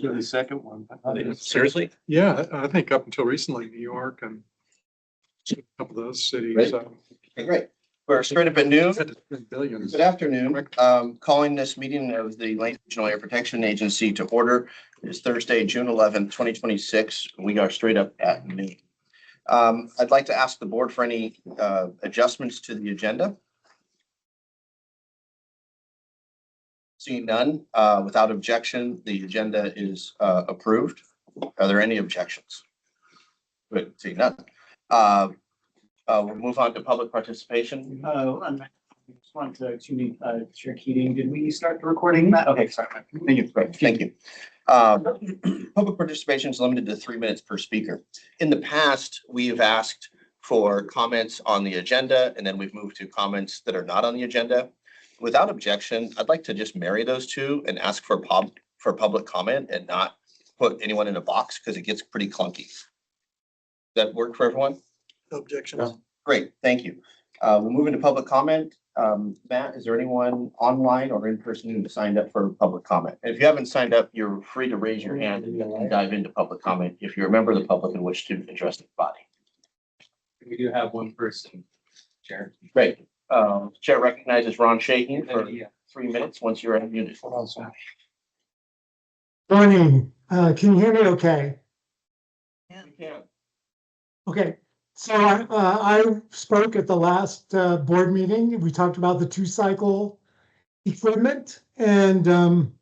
To the second one. Seriously? Yeah, I think up until recently, New York and a couple of those cities. Right. Okay, great. We're straight up at noon. Had to spend billions. Good afternoon. Calling this meeting of the Lane Regional Air Protection Agency to order. It is Thursday, June 11th, 2026. We are straight up at noon. I'd like to ask the board for any adjustments to the agenda. Seeing none, without objection, the agenda is approved. Are there any objections? Good, seeing none. We'll move on to public participation. I just wanted to, excuse me, Chair Keating, did we start the recording? Okay, sorry. Thank you. Great, thank you. Public participation is limited to 3 minutes per speaker. In the past, we have asked for comments on the agenda, and then we've moved to comments that are not on the agenda. Without objection, I'd like to just marry those two and ask for public comment and not put anyone in a box because it gets pretty clunky. Does that work for everyone? Objections. Great, thank you. We'll move into public comment. Matt, is there anyone online or in person who signed up for public comment? And if you haven't signed up, you're free to raise your hand and dive into public comment if you're a member of the public and wish to address the body. We do have one person, Chair. Great. Chair recognizes Ron Shaking for 3 minutes once you're unmuted. Morning. Can you hear me okay? You can. Okay. So I spoke at the last board meeting. We talked about the 2-cycle equipment. And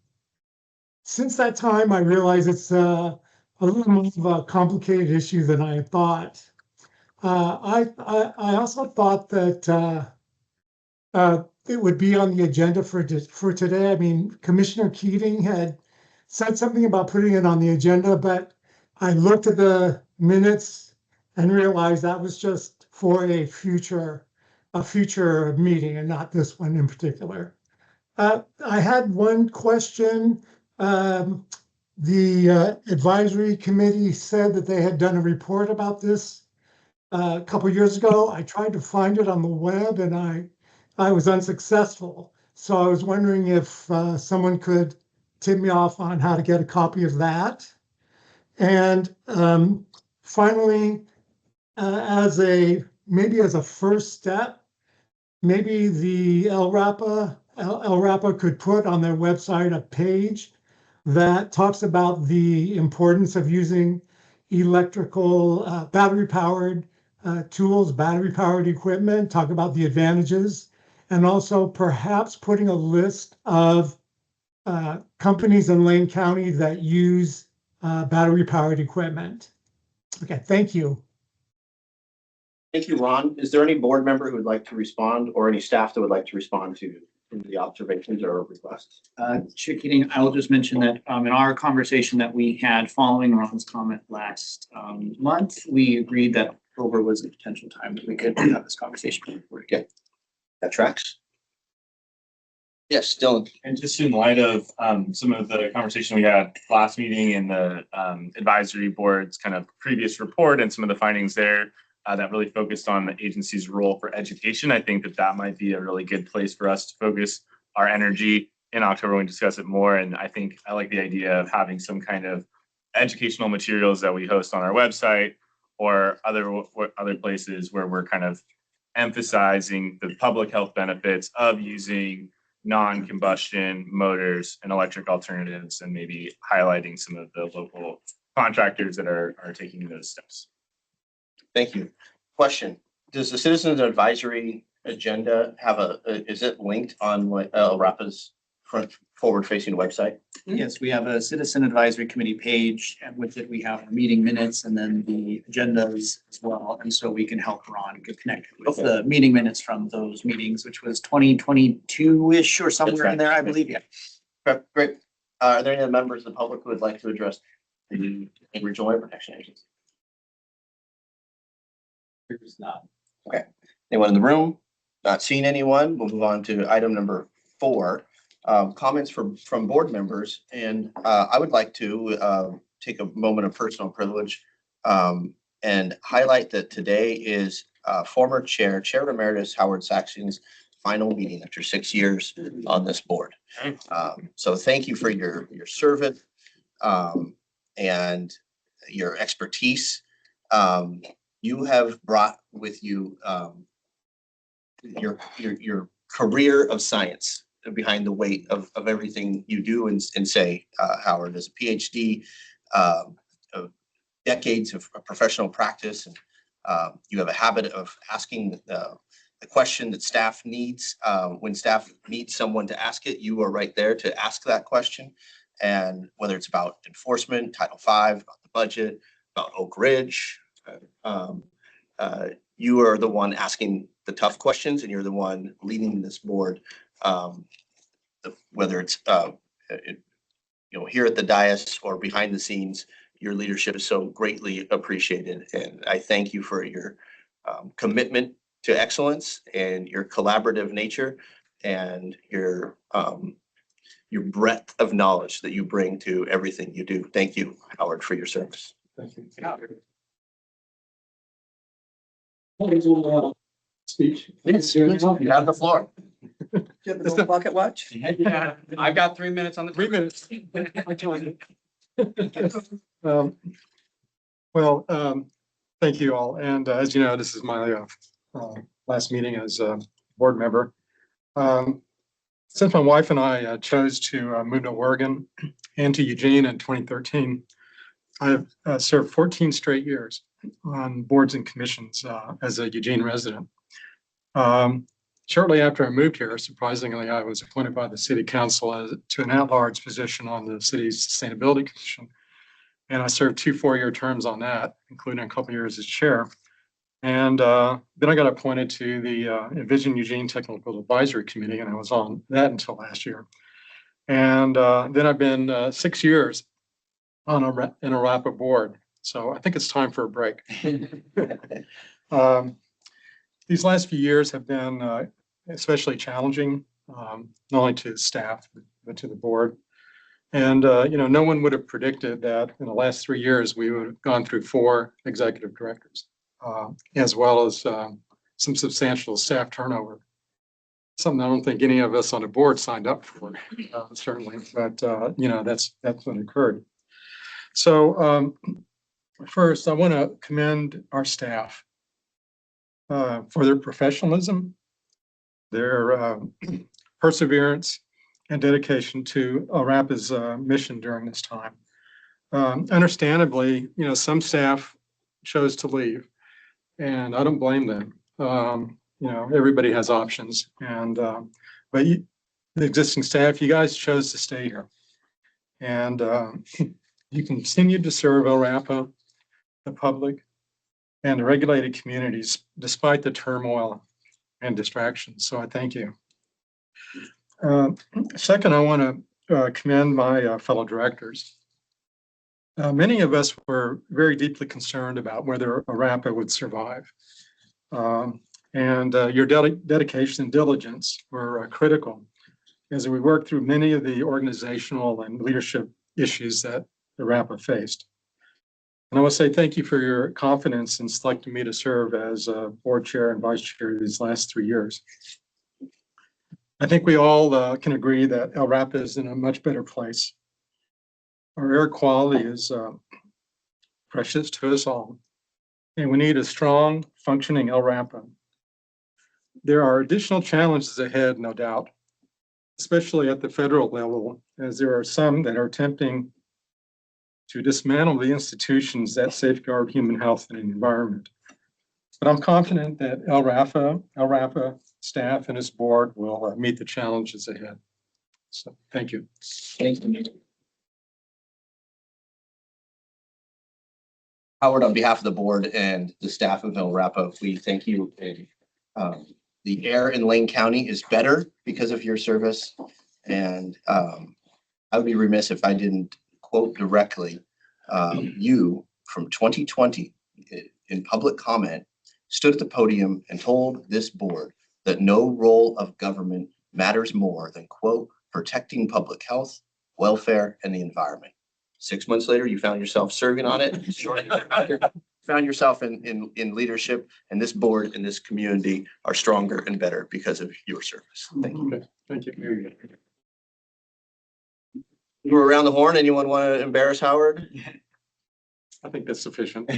since that time, I realize it's a little more of a complicated issue than I thought. I also thought that it would be on the agenda for today. I mean, Commissioner Keating had said something about putting it on the agenda, but I looked at the minutes and realized that was just for a future meeting and not this one in particular. I had one question. The advisory committee said that they had done a report about this a couple years ago. I tried to find it on the web and I was unsuccessful. So I was wondering if someone could tip me off on how to get a copy of that. And finally, maybe as a first step, maybe the LRAPA could put on their website a page that talks about the importance of using electrical battery-powered tools, battery-powered equipment, talk about the advantages, and also perhaps putting a list of companies in Lane County that use battery-powered equipment. Okay, thank you. Thank you, Ron. Is there any board member who would like to respond or any staff that would like to respond to the observations or requests? Chair Keating, I will just mention that in our conversation that we had following Ron's comment last month, we agreed that October was a potential time that we could have this conversation. Okay, that tracks. Yes, Dylan. And just in light of some of the conversation we had last meeting and the advisory board's kind of previous report and some of the findings there that really focused on the agency's role for education, I think that might be a really good place for us to focus our energy in October when we discuss it more. And I think I like the idea of having some kind of educational materials that we host on our website or other places where we're kind of emphasizing the public health benefits of using non-combustion motors and electric alternatives, and maybe highlighting some of the local contractors that are taking those steps. Thank you. Question: does the Citizens Advisory agenda have is it linked on LRAPA's forward-facing website? Yes, we have a Citizen Advisory Committee page, and with it we have our meeting minutes and then the agendas as well. And so we can help Ron get connected with the meeting minutes from those meetings, which was 2022-ish or somewhere in there, I believe. Yeah. Okay, great. Are there any members of the public who would like to address the Regional Air Protection Agency? There's not. Okay. Anyone in the room? Not seeing anyone. We'll move on to item number 4. Comments from board members. And I would like to take a moment of personal privilege and highlight that today is former Chair Emeritus Howard Saxon's final meeting after 6 years on this board. So thank you for your service. and your expertise. You have brought with you your career of science behind the weight of everything you do and say, Howard, as a PhD, of decades of professional practice, and you have a habit of asking the question that staff needs. When staff needs someone to ask it, you are right there to ask that question. And whether it's about enforcement, Title V, about the budget, about Oak Ridge, you are the one asking the tough questions, and you're the one leading this board. Whether it's here at the dais or behind the scenes, your leadership is so greatly appreciated, and I thank you for your commitment to excellence and your collaborative nature and your breadth of knowledge that you bring to everything you do. Thank you, Howard, for your service. Thank you. Speech. You have the floor. Do you have the little pocket watch? Yeah, I've got 3 minutes on the. 3 minutes. I joined it. Thank you all. And as you know, this is my last meeting as a board member. Since my wife and I chose to move to Oregon and to Eugene in 2013, I've served 14 straight years on boards and commissions as a Eugene resident. Shortly after I moved here, surprisingly, I was appointed by the city council to an at-large position on the city's sustainability commission. And I served 2 4-year terms on that, including a couple years as chair. And then I got appointed to the Envision Eugene Technical Advisory Committee, and I was on that until last year. And then I've been 6 years on in a LRAPA board. So I think it's time for a break. These last few years have been especially challenging, not only to staff, but to the board. And, no one would have predicted that in the last 3 years, we would have gone through 4 executive directors, as well as some substantial staff turnover. Something I don't think any of us on the board signed up for, certainly, but, that's what occurred. So first, I want to commend our staff for their professionalism, their perseverance, and dedication to LRAPA's mission during this time. Understandably, some staff chose to leave, and I don't blame them. Everybody has options, and but the existing staff, you guys chose to stay here, and you continue to serve LRAPA, the public, and the regulated communities despite the turmoil and distractions. So I thank you. Second, I want to commend my fellow directors. Many of us were very deeply concerned about whether LRAPA would survive. And your dedication and diligence were critical as we worked through many of the organizational and leadership issues that LRAPA faced. And I want to say thank you for your confidence in selecting me to serve as board chair and vice chair these last 3 years. I think we all can agree that LRAPA is in a much better place. Our air quality is precious to us all, and we need a strong, functioning LRAPA. There are additional challenges ahead, no doubt, especially at the federal level, as there are some that are attempting to dismantle the institutions that safeguard human health and environment. But I'm confident that LRAPA staff and its board will meet the challenges ahead. So thank you. Thank you. Howard, on behalf of the board and the staff of LRAPA, we thank you. The air in Lane County is better because of your service. And I would be remiss if I didn't quote directly you from 2020 in public comment stood at the podium and told this board that no role of government matters more than, quote, protecting public health, welfare, and the environment. 6 months later, you found yourself serving on it. Found yourself in leadership, and this board and this community are stronger and better because of your service. Thank you. Okay. Thank you. We're around the horn. Anyone want to embarrass Howard? I think that's sufficient.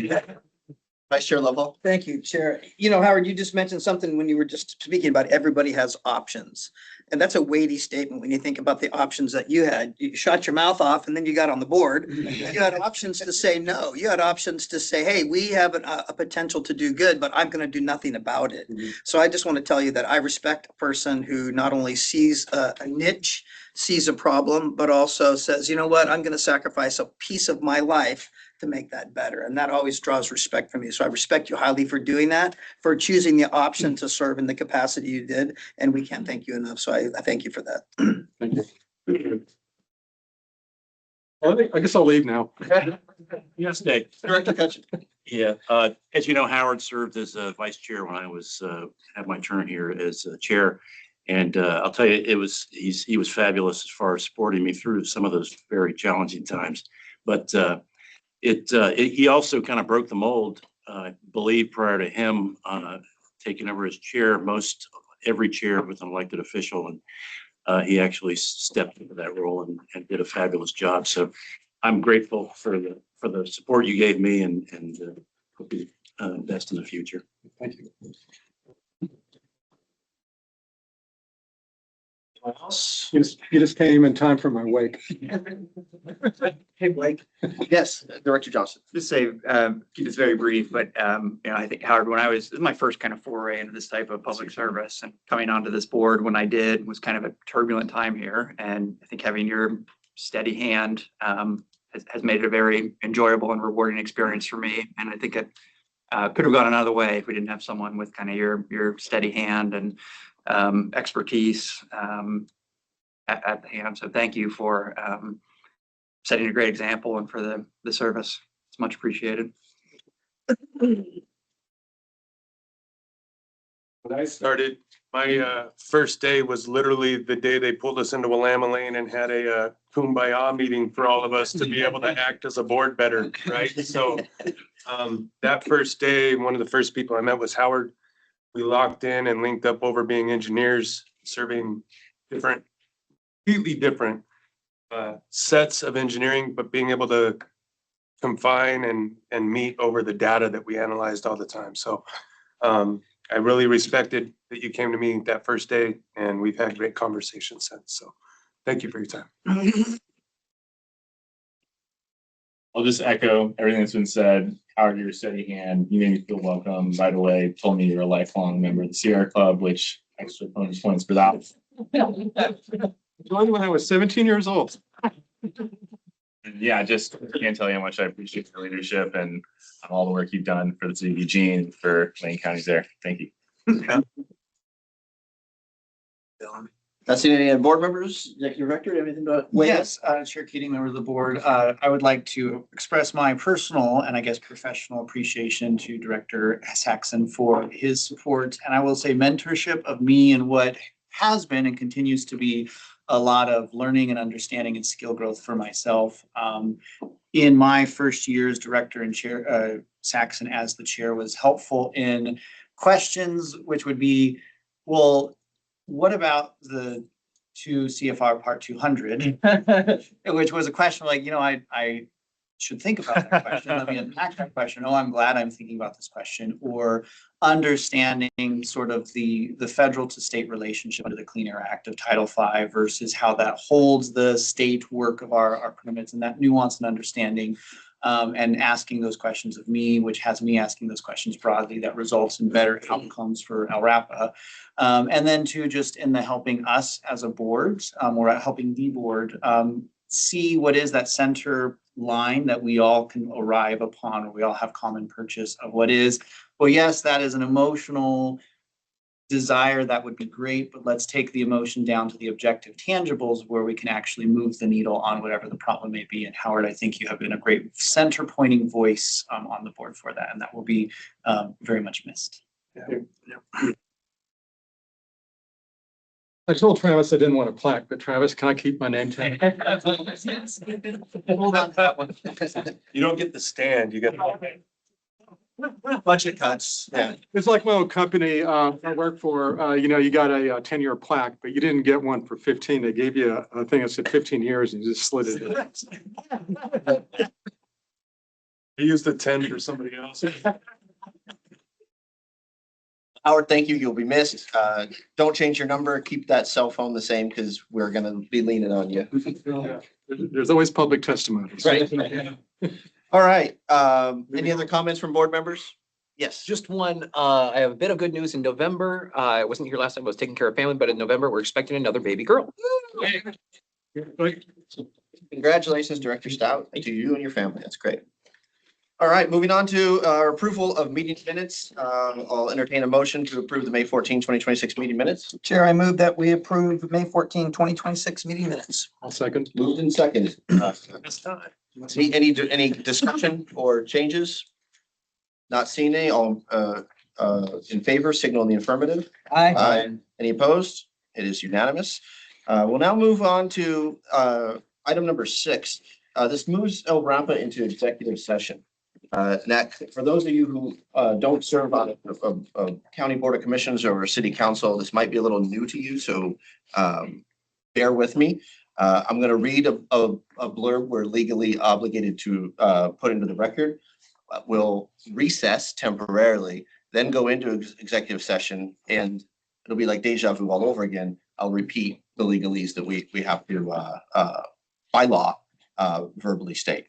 Vice Chair Lovell? Thank you, Chair. You know, Howard, you just mentioned something when you were just speaking about everybody has options. And that's a weighty statement when you think about the options that you had. You shot your mouth off and then you got on the board. You had options to say no. You had options to say, hey, we have a potential to do good, but I'm going to do nothing about it. So I just want to tell you that I respect a person who not only sees a niche, sees a problem, but also says, you know what, I'm going to sacrifice a piece of my life to make that better. And that always draws respect from you. So I respect you highly for doing that, for choosing the option to serve in the capacity you did. And we can't thank you enough. So I thank you for that. Thank you. I guess I'll leave now. Yes, Dave. Director Cutchin? Yeah, as you know, Howard served as a vice chair when I was, had my turn here as chair. And I'll tell you, he was fabulous as far as supporting me through some of those very challenging times. But he also kind of broke the mold. I believe prior to him taking over as chair, every chair was an elected official, and he actually stepped into that role and did a fabulous job. So I'm grateful for the support you gave me, and hope you best in the future. Thank you. You just came in time for my wake. Hey, Blake. Yes, Director Johnson. Just say, keep this very brief, but, I think Howard, this is my first kind of foray into this type of public service, and coming onto this board when I did was kind of a turbulent time here. And I think having your steady hand, has made it a very enjoyable and rewarding experience for me. And I think it, could have gone another way if we didn't have someone with kind of your steady hand and, expertise, at the hand. So thank you for, setting a great example and for the service. It's much appreciated. When I started, my first day was literally the day they pulled us into Willamette Lane and had a kumbaya meeting for all of us to be able to act as a board better, right? So that first day, one of the first people I met was Howard. We locked in and linked up over being engineers, serving completely different sets of engineering, but being able to confine and meet over the data that we analyzed all the time. So I really respected that you came to me that first day, and we've had great conversations since. So thank you for your time. I'll just echo everything that's been said. Howard, you're a steady hand. You made me feel welcome right away. Told me you're a lifelong member of the Sierra Club, which extra bonus points for that. Joined when I was 17 years old. And yeah, just can't tell you how much I appreciate your leadership and all the work you've done for the city of Eugene, for Lane County's there. Thank you. That's any board members, executive director, anything to weigh in? Yes, Chair Keating, member of the board, I would like to express my personal and I guess professional appreciation to Director Saxon for his support, and I will say mentorship of me and what has been and continues to be a lot of learning and understanding and skill growth for myself. In my first year as director and chair, Saxon as the chair was helpful in questions, which would be, well, what about the 2 CFR Part 200, which was a question like, I should think about that question. Let me unpack that question. Oh, I'm glad I'm thinking about this question. Or understanding sort of the federal to state relationship under the Clean Air Act of Title V versus how that holds the state work of our permits, and that nuance and understanding. And asking those questions of me, which has me asking those questions broadly, that results in better outcomes for LRAPA. And then to just in the helping us as a board, or helping the board, see what is that center line that we all can arrive upon, or we all have common purchase of what is, well, yes, that is an emotional desire, that would be great, but let's take the emotion down to the objective tangibles where we can actually move the needle on whatever the problem may be. And Howard, I think you have been a great center pointing voice on the board for that, and that will be very much missed. I told Travis I didn't want a plaque, but Travis, can I keep my name tag? Hold on to that one. You don't get the stand, you get. Budget cuts, yeah. It's like my old company, I work for, you got a 10-year plaque, but you didn't get one for 15. They gave you a thing that said 15 years and you just slid it in. He used a 10 for somebody else. Howard, thank you. You'll be missed. Don't change your number. Keep that cell phone the same because we're gonna be leaning on you. There's always public testimony. Right. All right. Any other comments from board members? Yes. Just one, I have a bit of good news in November. I wasn't here last time, I was taking care of family, but in November, we're expecting another baby girl. Congratulations, Director Stout, to you and your family. That's great. All right, moving on to our approval of meeting minutes. I'll entertain a motion to approve the May 14, 2026 meeting minutes. Chair, I move that we approve May 14, 2026 meeting minutes. I'll second. Moved and seconded. Any discussion or changes? Not seeing any, all in favor, signal in the affirmative. Aye. Any opposed? It is unanimous. We'll now move on to item number 6. This moves LRAPA into executive session. Next, for those of you who don't serve on a county board of commissions or a city council, this might be a little new to you, so bear with me. I'm going to read a blurb we're legally obligated to put into the record. We'll recess temporarily, then go into executive session, and it'll be like deja vu all over again. I'll repeat the legalese that we have to, by law, verbally state.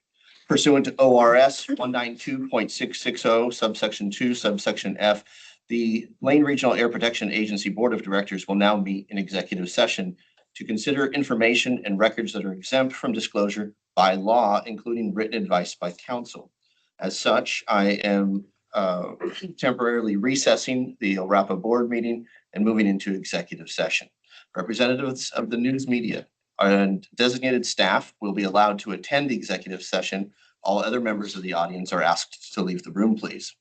Pursuant to ORS 192.660 subsection 2 subsection F, the Lane Regional Air Protection Agency Board of Directors will now meet in executive session to consider information and records that are exempt from disclosure by law, including written advice by counsel. As such, I am temporarily recessing the LRAPA board meeting and moving into executive session. Representatives of the news media and designated staff will be allowed to attend the executive session. All other members of the audience are asked to leave the room, please.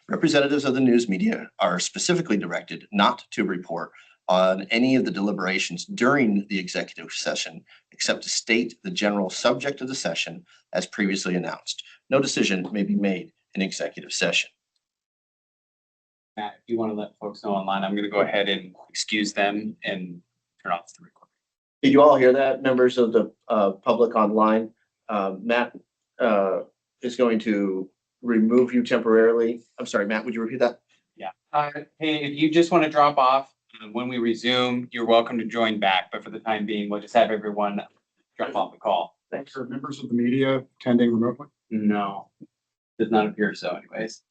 Representatives of the news media are specifically directed not to report on any of the deliberations during the executive session, except to state the general subject of the session as previously announced. No decision may be made in executive session. Matt, if you want to let folks know online, I'm going to go ahead and excuse them and turn off the recording. Did you all hear that, members of the public online? Matt is going to remove you temporarily. I'm sorry, Matt, would you repeat that? Yeah. Hey, if you just want to drop off, when we resume, you're welcome to join back. But for the time being, we'll just have everyone drop off the call. Thanks. Are members of the media attending remotely? No, does not appear so anyways.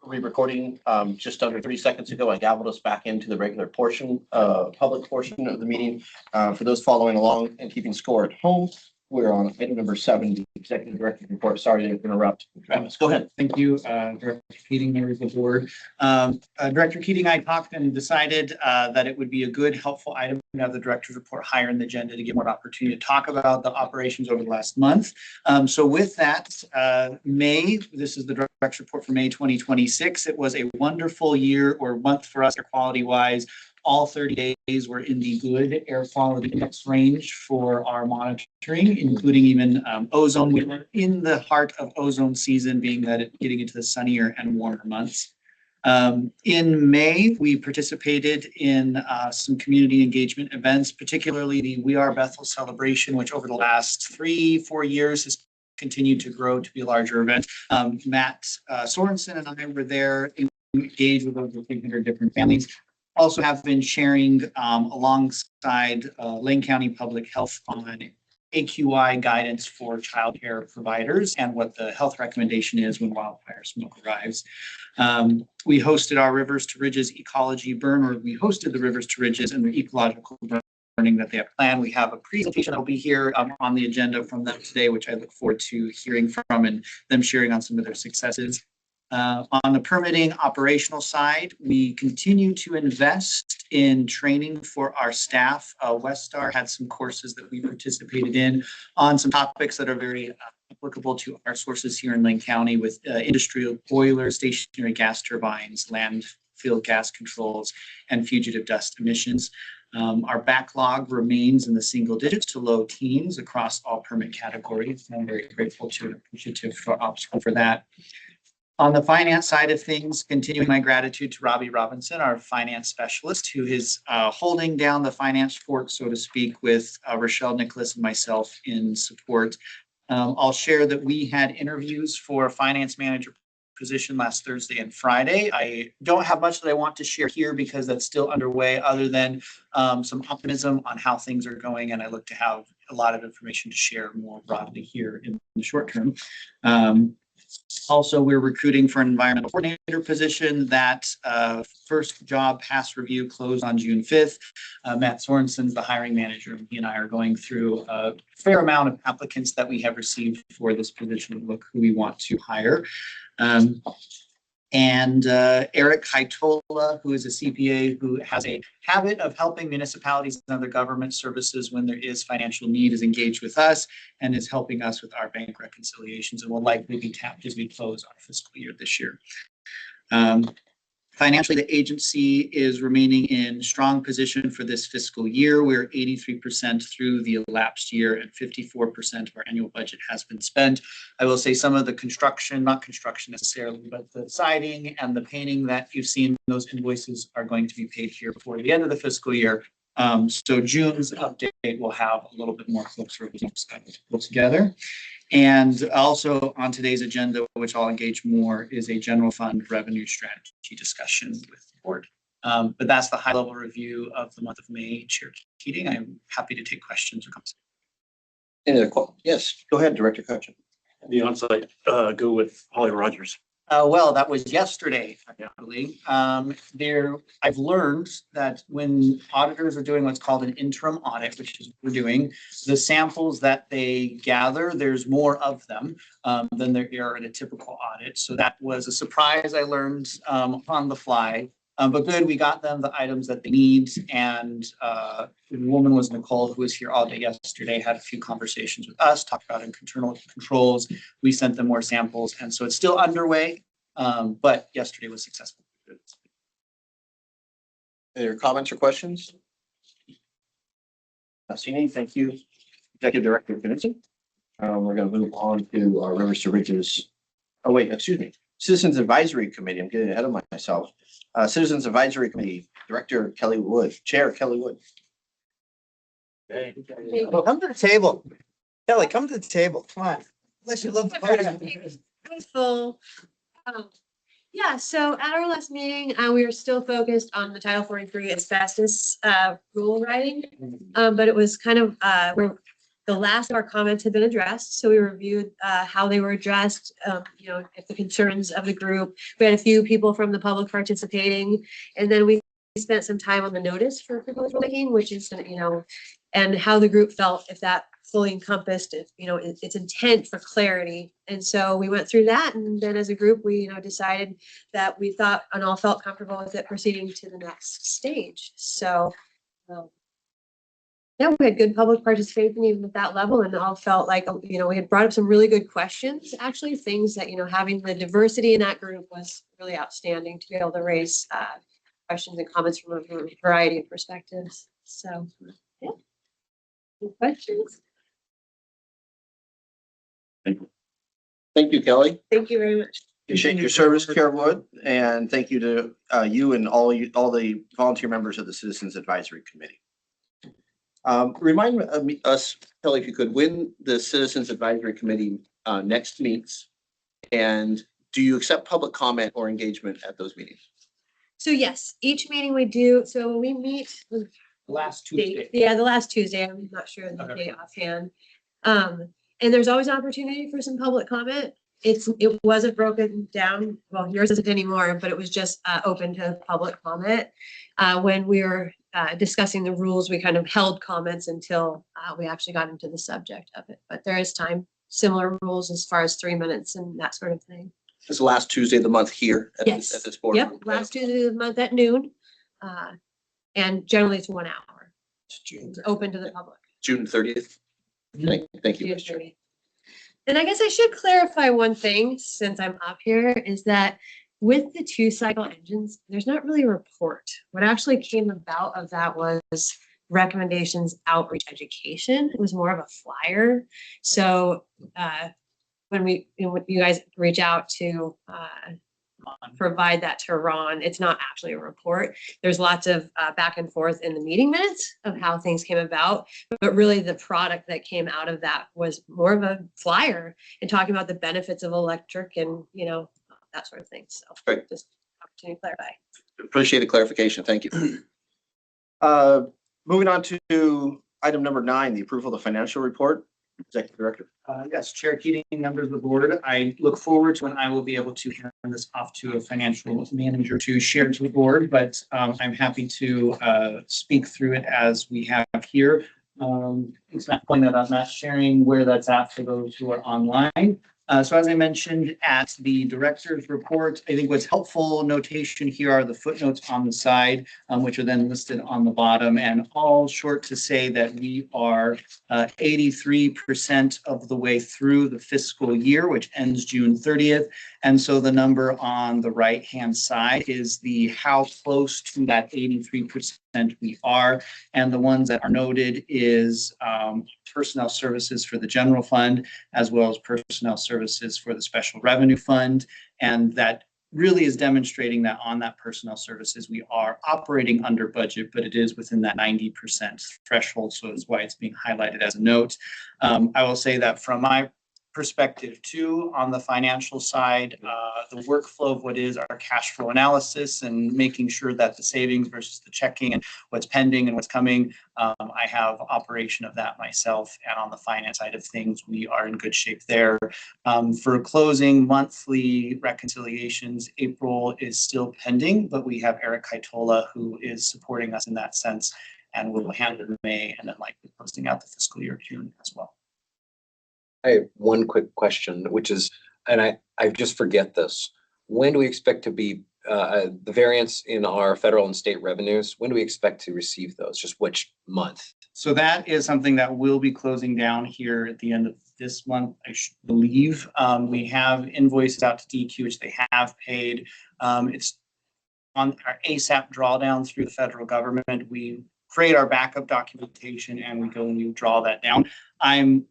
Re-recording just under 30 seconds ago. I gavelled us back into the regular portion, public portion of the meeting. For those following along and keeping score at home, we're on item number 7, the executive director's report. Sorry to interrupt. Travis, go ahead. Thank you, Director Keating, members of the board. Director Keating, I talked and decided that it would be a good, helpful item to have the director's report higher in the agenda to get more opportunity to talk about the operations over the last month. So with that, this is the director's report for May 2026. It was a wonderful year or month for us air quality wise. All 30 days were in the good air quality index range for our monitoring, including even ozone. We were in the heart of ozone season, being that it getting into the sunnier and warmer months. In May, we participated in some community engagement events, particularly the We Are Bethel celebration, which over the last 3-4 years has continued to grow to be a larger event. Matt Sorensen and I were there engaged with over 300 different families. Also have been sharing alongside Lane County Public Health on AQI guidance for childcare providers and what the health recommendation is when wildfire smoke arrives. We hosted our Rivers to Ridges ecology burn, or we hosted the Rivers to Ridges and the ecological burning that they have planned. We have a presentation that will be here on the agenda from them today, which I look forward to hearing from and them sharing on some of their successes. On the permitting operational side, we continue to invest in training for our staff. Westar had some courses that we participated in on some topics that are very applicable to our sources here in Lane County with industrial boilers, stationary gas turbines, field gas controls, and fugitive dust emissions. Our backlog remains in the single digits to low teens across all permit categories. I'm very grateful to and appreciative for OPSCO for that. On the finance side of things, continuing my gratitude to Robbie Robinson, our finance specialist, who is holding down the finance fort, so to speak, with Rochelle Nicholas and myself in support. I'll share that we had interviews for a finance manager position last Thursday and Friday. I don't have much that I want to share here because that's still underway, other than some optimism on how things are going. And I look to have a lot of information to share more broadly here in the short term. Also, we're recruiting for an environmental coordinator position. That first job pass review closed on June 5th. Matt Sorensen's the hiring manager. He and I are going through a fair amount of applicants that we have received for this position to look who we want to hire. Eric Haitola, who is a CPA who has a habit of helping municipalities and other government services when there is financial need, is engaged with us and is helping us with our bank reconciliations and will likely be tapped as we close our fiscal year this year. Financially, the agency is remaining in strong position for this fiscal year. We're 83% through the elapsed year and 54% of our annual budget has been spent. I will say some of the construction, not construction necessarily, but the siding and the painting that you've seen, those invoices are going to be paid here before the end of the fiscal year. So June's update will have a little bit more closer put together. And also on today's agenda, which I'll engage more, is a general fund revenue strategy discussion with the board. But that's the high level review of the month of May. Chair Keating, I'm happy to take questions or comments. Any other questions? Yes, go ahead, Director Cutchin. The onsite, go with Holly Rogers. Well, that was yesterday, actually. I've learned that when auditors are doing what's called an interim audit, which is what we're doing, the samples that they gather, there's more of them than there are in a typical audit. So that was a surprise I learned on the fly. But good, we got them the items that they need. And the woman was Nicole, who was here all day yesterday, had a few conversations with us, talked about internal controls. We sent them more samples. And so it's still underway, but yesterday was successful. Any other comments or questions? Not seeing any. Thank you, Executive Director Knudsen. We're going to move on to our Rivers to Ridges. Oh, wait, excuse me. Citizens Advisory Committee. I'm getting ahead of myself. Citizens Advisory Committee, Director Kelly Wood, Chair Kelly Wood. Come to the table. Kelly, come to the table. Come on. Unless you love the podium. Full. Yeah, so at our last meeting, we were still focused on the Title 43 asbestos rule writing. But it was kind of where the last of our comments had been addressed. So we reviewed how they were addressed, if the concerns of the group. We had a few people from the public participating, and then we spent some time on the notice for proposed rulemaking, which is, and how the group felt if that fully encompassed, its intent for clarity. And so we went through that, and then as a group, we, decided that we thought and all felt comfortable with it proceeding to the next stage. So, yeah, we had good public participation even at that level, and all felt like, we had brought up some really good questions, actually, things that, having the diversity in that group was really outstanding to be able to raise questions and comments from a variety of perspectives. So, yeah. Any questions? Thank you, Kelly. Thank you very much. Appreciate your service, Chair Wood, and thank you to you and all the volunteer members of the Citizens Advisory Committee. Remind us, Kelly, if you could, when the Citizens Advisory Committee next meets, and do you accept public comment or engagement at those meetings? So yes, each meeting we do, so we meet Last Tuesday. Yeah, the last Tuesday. I'm not sure the date offhand. And there's always opportunity for some public comment. It wasn't broken down. Well, yours isn't anymore, but it was just open to public comment. When we were discussing the rules, we kind of held comments until we actually got into the subject of it. But there is time, similar rules as far as 3 minutes and that sort of thing. It's the last Tuesday of the month here at Yes. at this board. Yep, last Tuesday of the month at noon. And generally it's 1 hour. It's open to the public. June 30th. Thank you. June 30th. And I guess I should clarify one thing since I'm up here, is that with the 2-cycle engines, there's not really a report. What actually came about of that was recommendations, outreach, education. It was more of a flyer. So when you guys reach out to provide that to Ron, it's not actually a report. There's lots of back and forth in the meeting minutes of how things came about, but really the product that came out of that was more of a flyer and talking about the benefits of electric and, that sort of thing. So Great. just opportunity to clarify. Appreciate the clarification. Thank you. Moving on to item number 9, the approval of the financial report. Executive Director. Yes, Chair Keating, members of the board, I look forward to when I will be able to hand this off to a financial manager to share to the board, but I'm happy to speak through it as we have here. It's not pointing that I'm not sharing where that's at for those who are online. So as I mentioned at the director's report, I think what's helpful notation here are the footnotes on the side, which are then listed on the bottom, and all short to say that we are 83% of the way through the fiscal year, which ends June 30th. And so the number on the right-hand side is the how close to that 83% we are. And the ones that are noted is personnel services for the general fund, as well as personnel services for the special revenue fund. And that really is demonstrating that on that personnel services, we are operating under budget, but it is within that 90% threshold. So that's why it's being highlighted as a note. I will say that from my perspective too, on the financial side, the workflow of what is our cash flow analysis and making sure that the savings versus the checking and what's pending and what's coming, I have operation of that myself. And on the finance side of things, we are in good shape there. For closing monthly reconciliations, April is still pending, but we have Eric Kaitola who is supporting us in that sense and will handle May and then likely closing out the fiscal year June as well. I have one quick question, which is, and I just forget this. When do we expect to be the variance in our federal and state revenues? When do we expect to receive those? Just which month? So that is something that will be closing down here at the end of this month, I believe. We have invoices out to DQ, which they have paid. It's on our ASAP drawdown through the federal government. We create our backup documentation and we go and we draw that down. I'm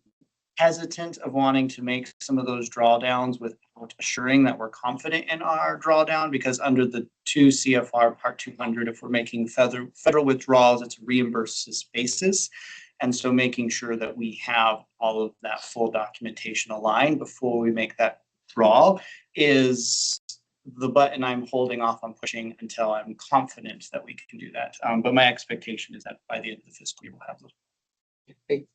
hesitant of wanting to make some of those drawdowns without assuring that we're confident in our drawdown, because under the 2 CFR Part 200, if we're making federal withdrawals, it's a reimbursed basis. And so making sure that we have all of that full documentation aligned before we make that draw is the button I'm holding off on pushing until I'm confident that we can do that. But my expectation is that by the end of the fiscal year, we'll have those. Hey,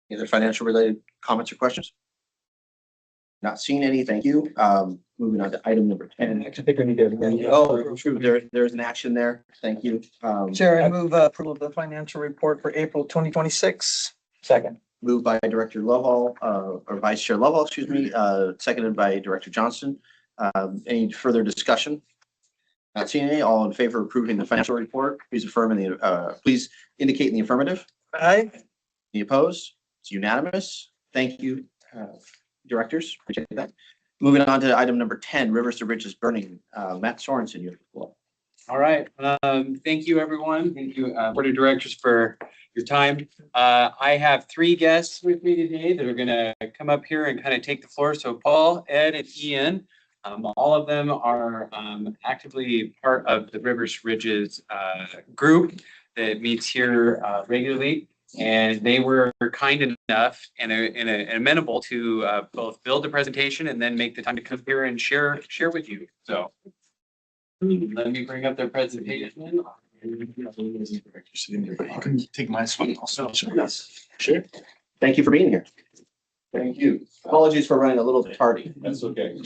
Any other financial related comments or questions? Not seeing any, thank you. Moving on to item number 10. Actually, I think I need to. Oh, true, there's an action there. Thank you. Chair, I move approval of the financial report for April 2026. Second. Moved by Director Lovell, or Vice Chair Lovell, excuse me, seconded by Director Johnston. Any further discussion? Not seeing any. All in favor of approving the financial report, please affirm in the, please indicate in the affirmative. Aye. Any opposed? It's unanimous. Thank you, directors. Appreciate that. Moving on to item number 10, Rivers to Bridges Burning. Matt Sorensen, you have the floor. All right. Thank you, everyone. Thank you, Board of Directors, for your time. I have 3 guests with me today that are going to come up here and kind of take the floor. So Paul, Ed, and Ian, all of them are actively part of the Rivers Ridges group that meets here regularly. And they were kind enough and amenable to both build the presentation and then make the time to come here and share with you. So let me bring up their presentation. You can take my swing also. Yes, sure. Thank you for being here. Thank you. Apologies for running a little tardy. That's okay.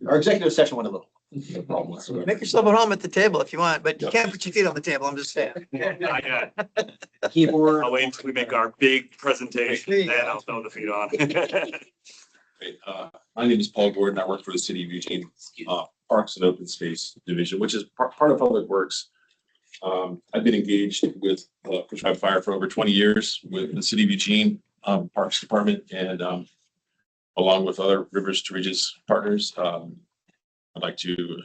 Our executive session went a little. No problem whatsoever. Make yourself at home at the table if you want, but you Yep. can't put your feet on the table. I'm just saying. Not yet. Keyboard. I'll wait until we make our big presentation, There you then go. I'll throw the feet on. Great. My name is Paul Gordon. I work for the City of Eugene Parks and Open Space Division, which is part of Public Works. I've been engaged with prescribed fire for over 20 years with the City of Eugene Parks Department, and along with other Rivers to Ridges partners. I'd like to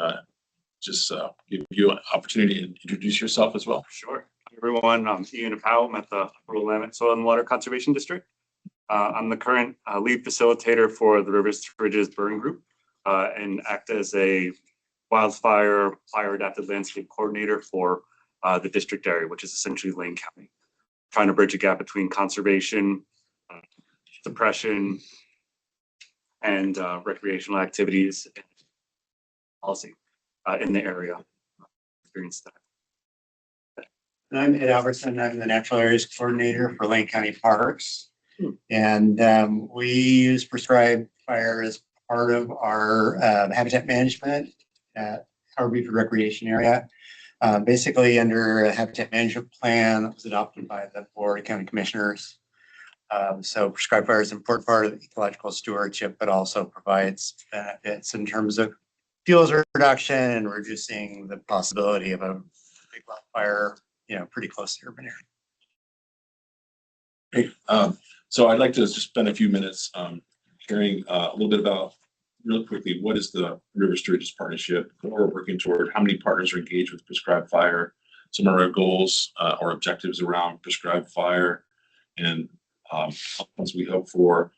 just give you an opportunity to introduce yourself as well. Sure. Hi, everyone, I'm Ian Powell. I'm at the Upper Willamette Soil and Water Conservation District. I'm the current lead facilitator for the Rivers to Ridges Burn Group and act as a wildfire fire adapted landscape coordinator for the district area, which is essentially Lane County. Trying to bridge a gap between conservation, suppression, and recreational activities and policy in the area. Experience that. I'm Ed Albertson. I'm the Natural Areas Coordinator for Lane County Parks. And we use prescribed fire as part of our habitat management at our Beaver Recreation Area. Basically, under a habitat management plan that was adopted by the Florida County Commissioners. So prescribed fire is an important part of the ecological stewardship, but also provides benefits in terms of fuels reduction and reducing the possibility of a big fire, pretty close to the urban area. Great. So I'd like to just spend a few minutes sharing a little bit about, real quickly, what is the Rivers to Ridges Partnership, what we're working toward, how many partners are engaged with prescribed fire, some of our goals or objectives around prescribed fire, and as we hope for,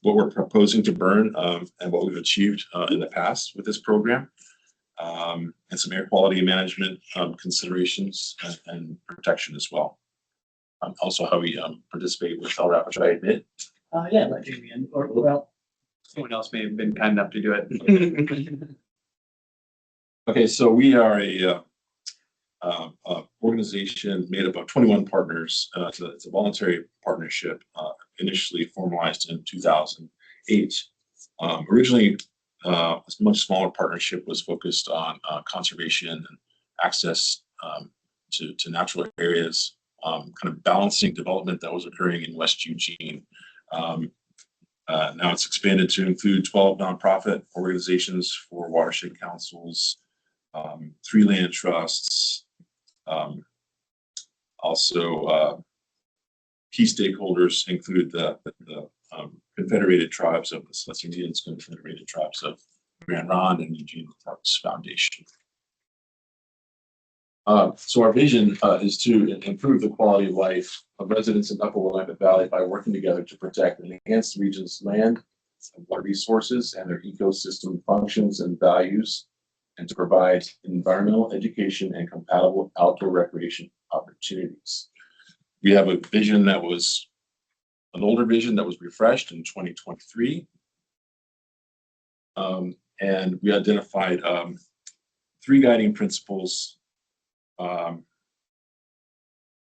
what we're proposing to burn and what we've achieved in the past with this program, and some air quality management considerations and protection as well. Also how we participate with LRAPA, which I admit. Yeah, let Jamie in, or well, someone else may have been kind enough to do it. Okay, so we are a organization made up of 21 partners. It's a voluntary partnership, initially formalized in 2008. Originally, a much smaller partnership was focused on conservation and access to natural areas, kind of balancing development that was occurring in West Eugene. Now it's expanded to include 12 nonprofit organizations, 4 watershed councils, 3 land trusts. Also, key stakeholders include the Confederated Tribes of the Celeste Indians, Confederated Tribes of Grand Ronde, and Eugene Parks Foundation. So our vision is to improve the quality of life of residents in Upper Willamette Valley by working together to protect and enhance the region's land and water resources and their ecosystem functions and values, and to provide environmental education and compatible outdoor recreation opportunities. We have a vision that was an older vision that was refreshed in 2023. And we identified 3 guiding principles.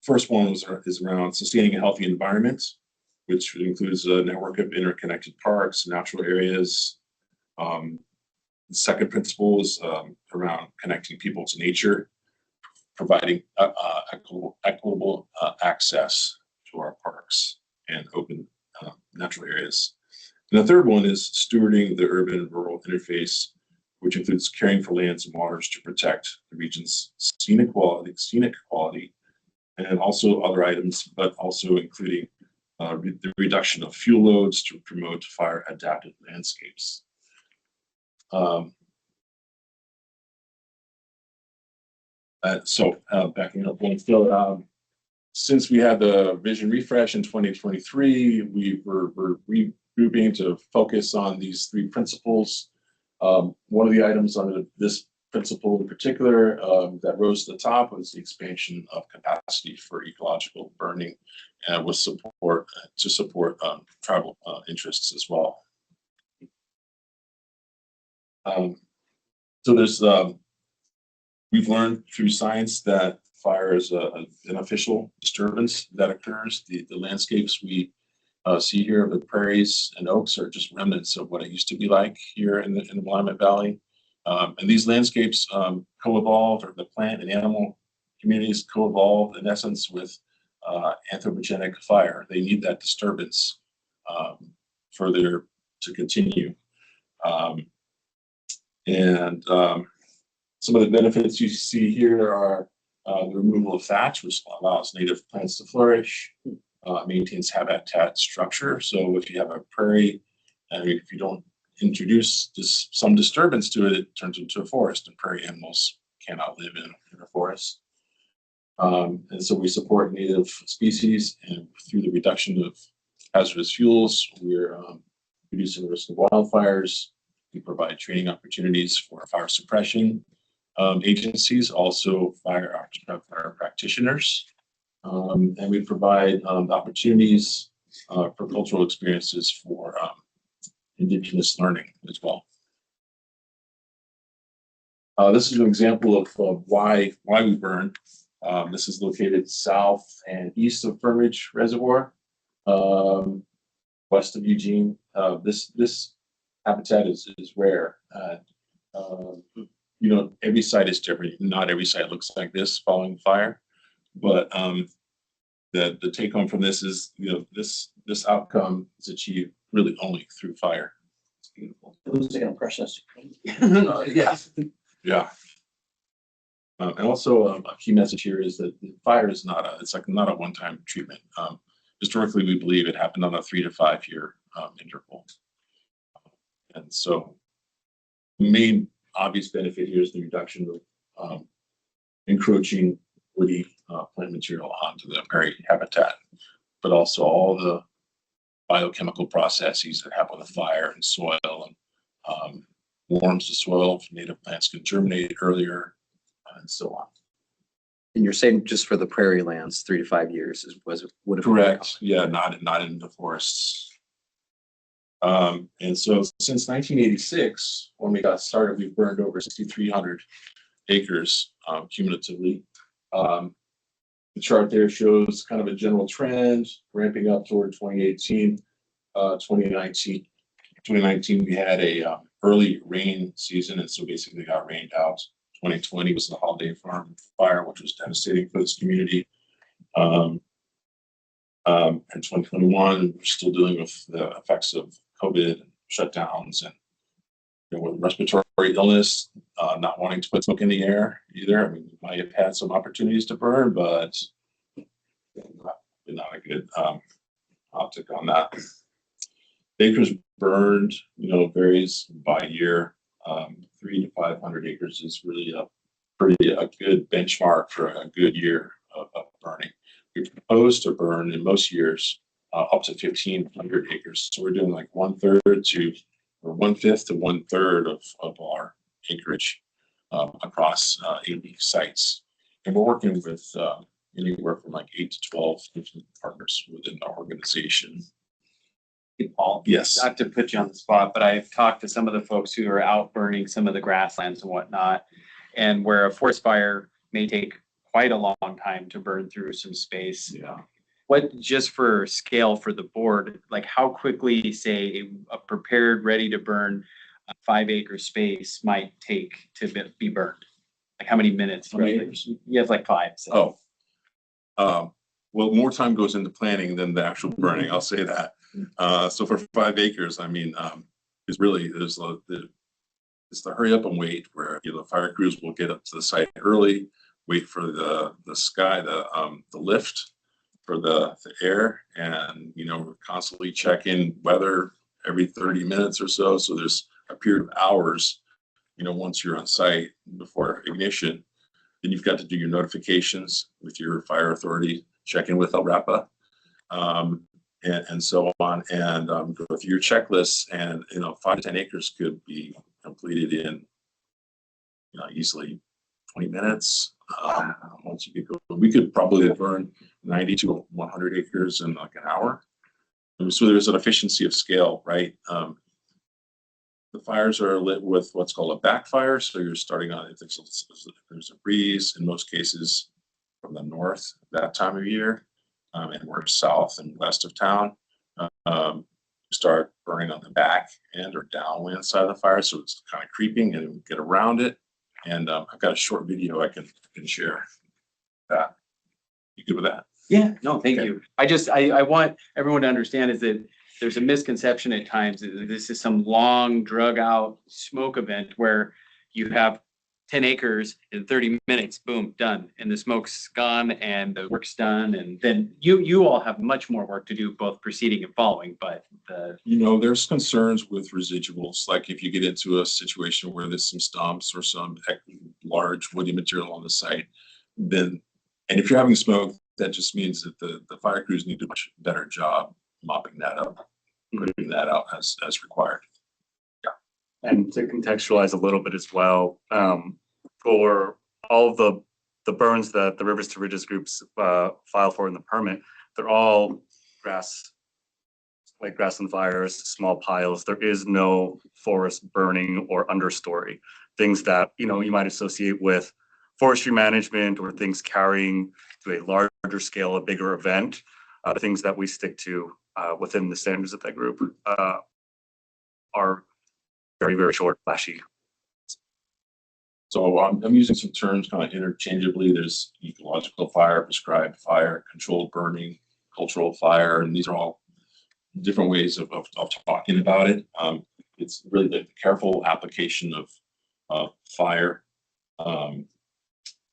First one is around sustaining a healthy environment, which includes a network of interconnected parks, natural areas. The second principle is around connecting people to nature, providing equitable access to our parks and open natural areas. And the third one is stewarding the urban-rural interface, which includes caring for lands and waters to protect the region's scenic quality, and also other items, but also including the reduction of fuel loads to promote fire-adapted landscapes. Backing up one, so since we had the vision refresh in 2023, we were regrouping to focus on these 3 principles. One of the items under this principle in particular that rose to the top was the expansion of capacity for ecological burning, and with support to support tribal interests as well. So there's we've learned through science that fire is an official disturbance that occurs. The landscapes we see here, the prairies and oaks, are just remnants of what it used to be like here in the Willamette Valley. And these landscapes co-evolved, or the plant and animal communities co-evolved in essence with anthropogenic fire. They need that disturbance further to continue. Some of the benefits you see here are the removal of thatch, which allows native plants to flourish, maintains habitat structure. So if you have a prairie I mean, if you don't introduce some disturbance to it, it turns into a forest, and prairie animals cannot live in a forest. And so we support native species, and through the reduction of hazardous fuels, we're reducing the risk of wildfires. We provide training opportunities for fire suppression agencies, also fire practitioners. And we provide opportunities for cultural experiences for Indigenous learning as well. This is an example of why we burn. This is located south and east of Fern Ridge Reservoir, west of Eugene. This habitat is rare. You know, every site is different. Not every site looks like this following fire, but the take home from this is, you know, this outcome is achieved really only through fire. It's beautiful. Who's going to impress us? Yeah. Yeah. And also a key message here is that the fire is not a one-time treatment. Historically, we believe it happened on a 3 to 5 year interval. And so the main obvious benefit here is the reduction of encroaching woody plant material onto the prairie habitat, but also all the biochemical processes that happen with fire and soil, and warms the soil. Native plants can germinate earlier, and so on. And you're saying just for the prairie lands, 3 to 5 years would have. Correct. Yeah, not in the forests. And so since 1986, when we got started, we've burned over 6,300 acres cumulatively. The chart there shows kind of a general trend ramping up toward 2018, 2019. 2019, we had a early rain season, and so basically got rained out. 2020 was the Holiday Farm fire, which was devastating for this community. And 2021, we're still dealing with the effects of COVID and shutdowns, and with respiratory illness, not wanting to put smoke in the air either. I mean, we might have had some opportunities to burn, but not a good optic on that. Acres burned, varies by year. 300 to 500 acres is really a good benchmark for a good year of burning. We propose to burn in most years up to 1,500 acres. So we're doing like 1/5 to 1/3 of our acreage across 80 sites. And we're working with anywhere from like 8 to 12 different partners within our organization. Paul, yes, not to put you on the spot, but I've talked to some of the folks who are out burning some of the grasslands and whatnot, and where a forest fire may take quite a long time to burn through some space. Yeah. What, just for scale for the board, like how quickly, say, a prepared, ready to burn 5-acre space might take to be burned? Like how many minutes? Right. You have like 5. So. Well, more time goes into planning than the actual burning. I'll say that. So for 5 acres, I mean, it's the hurry up and wait where the fire crews will get up to the site early, wait for the lift for the air, and we're constantly checking weather every 30 minutes or so. So there's a period of hours, once you're on site before ignition, then you've got to do your notifications with your fire authority, check in with LRAPA, and so on, and go through your checklists. And 5 to 10 acres could be completed in easily 20 minutes. Once you get going, we could probably burn 90 to 100 acres in like an hour. And so there's an efficiency of scale, right? The fires are lit with what's called a backfire. So you're starting on, if there's a breeze, in most cases from the north that time of year, and we're south and west of town, start burning on the back end or downwind side of the fire. So it's kind of creeping and we get around it. And I've got a short video I can share that. You good with that? Yeah, no, thank you. I want everyone to understand is that there's a misconception at times that this is some long drug out smoke event where you have 10 acres in 30 minutes, boom, done. And the smoke's gone and the work's done. And then you all have much more work to do, both preceding and following, but There's concerns with residuals, like if you get into a situation where there's some stumps or some large woody material on the site, and if you're having smoke, that just means that the fire crews need to do a much better job mopping that up, putting that out as required. And to contextualize a little bit as well, for all of the burns that the Rivers to Ridges groups file for in the permit, they're all grass, like grass and fires, small piles. There is no forest burning or understory, things that you might associate with forestry management or things carrying to a larger scale, a bigger event. The things that we stick to within the standards of that group are very, very short, flashy. So I'm using some terms kind of interchangeably. There's ecological fire, prescribed fire, controlled burning, cultural fire, and these are all different ways of talking about it. It's really the careful application of fire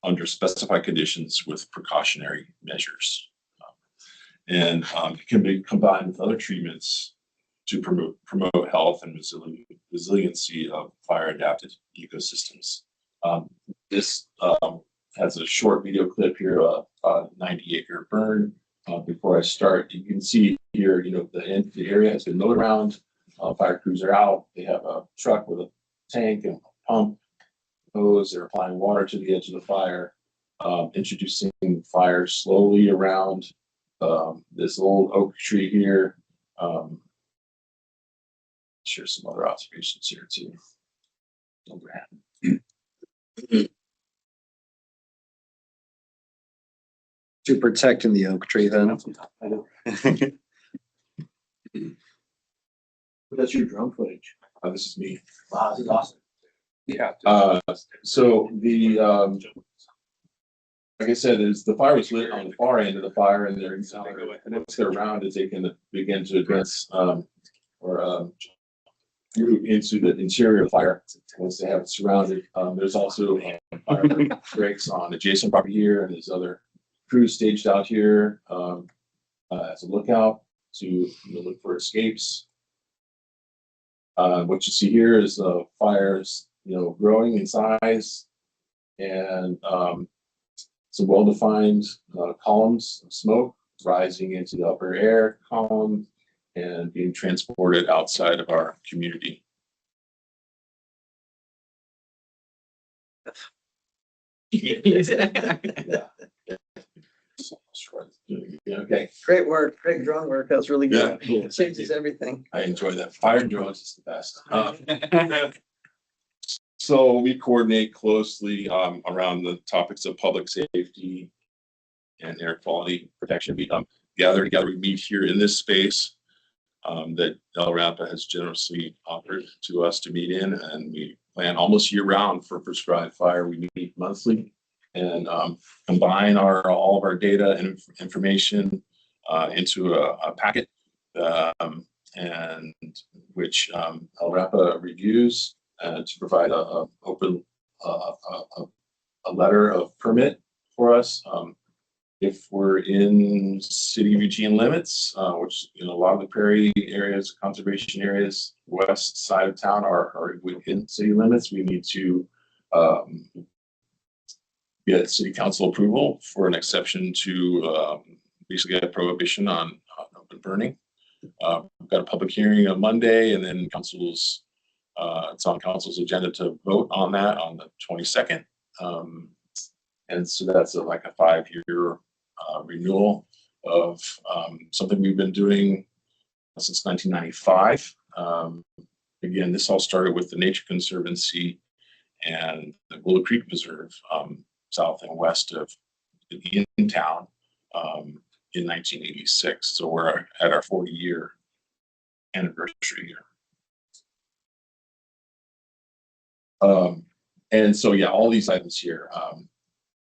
under specified conditions with precautionary measures. And it can be combined with other treatments to promote health and resiliency of fire adapted ecosystems. This has a short video clip here of a 90-acre burn. Before I start, you can see here, the area has been mowed around. Fire crews are out. They have a truck with a tank and a pump hose. They're applying water to the edge of the fire, introducing fire slowly around this old oak tree here. Share some other observations here too. To protecting the oak tree then. That's your drone footage. This is me. Wow, this is awesome. Yeah. So like I said, the fire was lit on the far end of the fire, and once they're around, they can begin to advance move into the interior of the fire once they have it surrounded. There's also fire breaks on adjacent property here, and there's other crews staged out here as a lookout to look for escapes. What you see here is the fires, growing in size, and some well-defined columns of smoke rising into the upper air column and being transported outside of our community. Yeah. Okay. Great work, great drone work. That was really good. Yeah, cool. It changes everything. I enjoy that. Fire drones is the best. So we coordinate closely around the topics of public safety and air quality protection. We gather together. We meet here in this space that LRAPA has generously offered to us to meet in, and we plan almost year round for prescribed fire. We meet monthly and combine all of our data and information into a packet, and which LRAPA reviews to provide a letter of permit for us. If we're in city of Eugene limits, which a lot of the prairie areas, conservation areas, west side of town are within city limits, we need to get city council approval for an exception to basically a prohibition on open burning. We've got a public hearing on Monday, and then it's on council's agenda to vote on that on the 22nd. And so that's like a 5-year renewal of something we've been doing since 1995. Again, this all started with the Nature Conservancy and the Willow Creek Preserve south and west of in town in 1986. So we're at our 40-year anniversary here. And so, yeah, all these items here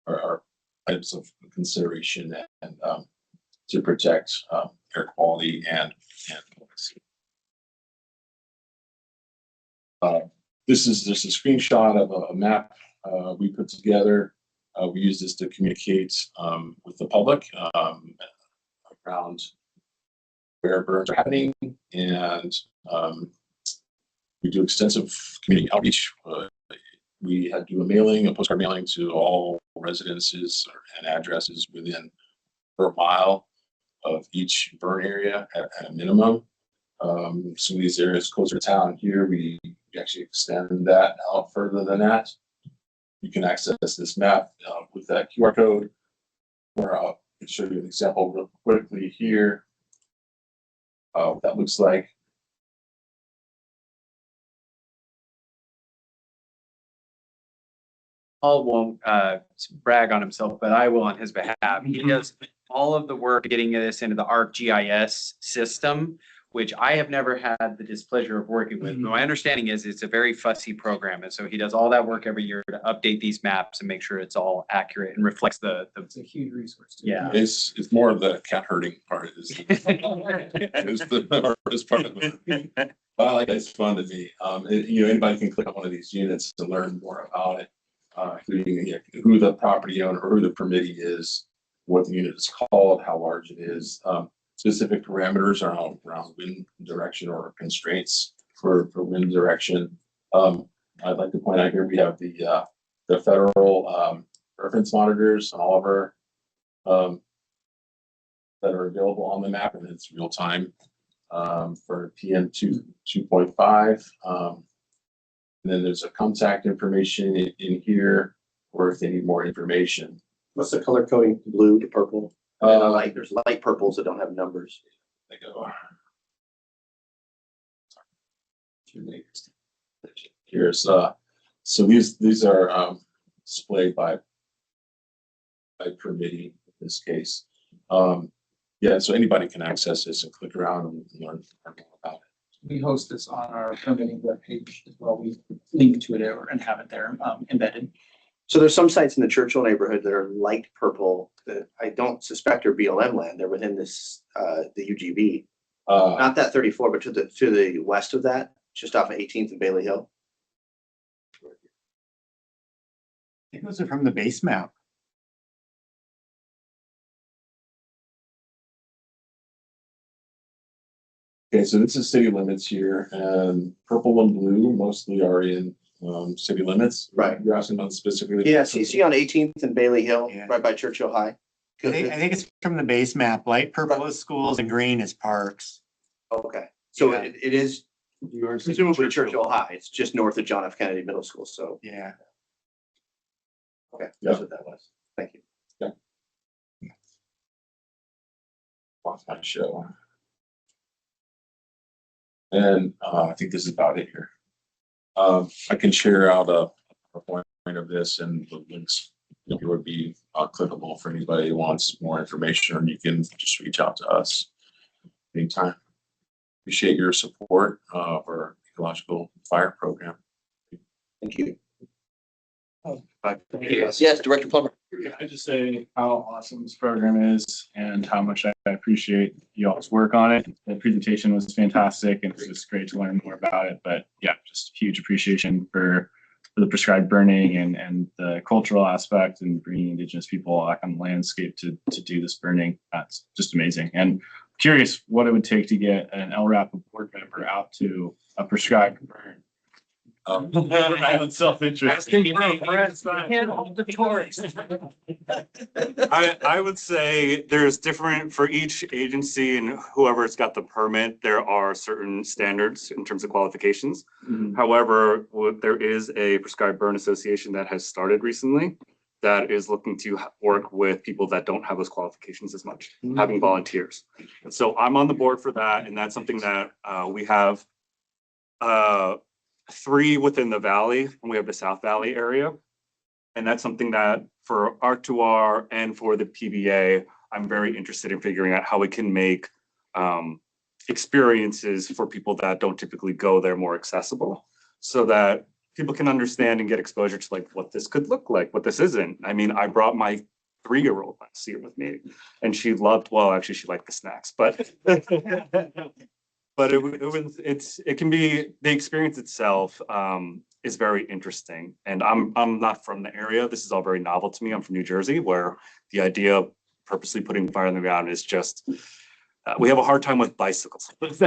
are items of consideration and to protect air quality and this is just a screenshot of a map we put together. We use this to communicate with the public around where burns are happening, and we do extensive community outreach. We had to do a postcard mailing to all residences and addresses within per mile of each burn area at a minimum. Some of these areas closer to town here, we actually extend that out further than that. You can access this map with that QR code, or I can show you an example real quickly here. What that looks like. Paul won't brag on himself, but I will on his behalf. He does all of the work getting this into the ArcGIS system, which I have never had the displeasure of working with. But my understanding is it's a very fussy program. And so he does all that work every year to update these maps and make sure it's all accurate and reflects It's a huge resource. Yeah. It's more of the cat herding part is the hardest part of it. But I like it's fun to me. Anybody can click on one of these units to learn more about it, including who the property owner or who the permittee is, what the unit is called, how large it is. Specific parameters around wind direction or constraints for wind direction. I'd like to point out here we have the federal reference monitors on all of our that are available on the map, and it's real time for PM 2.5. And then there's a contact information in here, or if they need more information. What's the color coding? Blue to purple? There's light purples that don't have numbers. They go. Here's so these are displayed by permitting in this case. Yeah, so anybody can access this and click around and learn more about it. We host this on our permitting webpage as well. We link to it and have it there embedded. So there's some sites in the Churchill neighborhood that are light purple that I don't suspect are BLM land. They're within this, the UGB. Not that 34, but to the west of that, just off of 18th and Bailey Hill. I think those are from the base map. Okay, so this is city limits here, and purple and blue mostly are in city limits. Right. You're asking about specifically. Yeah, so you see on 18th and Bailey Hill, Yeah. right by Churchill High. I think it's from the base map. Light purple is schools and green is parks. Okay, so Yeah. it is presumably Churchill High. It's just north of John F. Kennedy Middle School, so, Yeah. okay, Yeah. that's what that was. Thank you. Lost my show. And I think this is about it here. I can share out a point of this, and the links it would be clickable for anybody who wants more information, or you can just reach out to us anytime. Appreciate your support of our ecological fire program. Thank you. Yes. Yes, Director Plummer. I just say how awesome this program is and how much I appreciate y'all's work on it. The presentation was fantastic and it was great to learn more about it. But yeah, just huge appreciation for the prescribed burning and the cultural aspect and bringing Indigenous people back on the landscape to do this burning. That's just amazing. And curious what it would take to get an LRAPA board member out to a prescribed burn. My own self-interest. I would say there's different for each agency and whoever's got the permit, there are certain standards in terms of qualifications. However, there is a prescribed burn association that has started recently that is looking to work with people that don't have those qualifications as much, having volunteers. And so I'm on the board for that, and that's something that we have 3 within the valley, and we have the South Valley area. And that's something that for R2R and for the PBA, I'm very interested in figuring out how we can make experiences for people that don't typically go there more accessible, so that people can understand and get exposure to like what this could look like, what this isn't. I mean, I brought my 3-year-old last year with me, and she loved, well, actually she liked the snacks, but but it can be the experience itself is very interesting. And I'm not from the area. This is all very novel to me. I'm from New Jersey, where the idea of purposely putting fire in the ground is just, we have a hard time with bicycles. But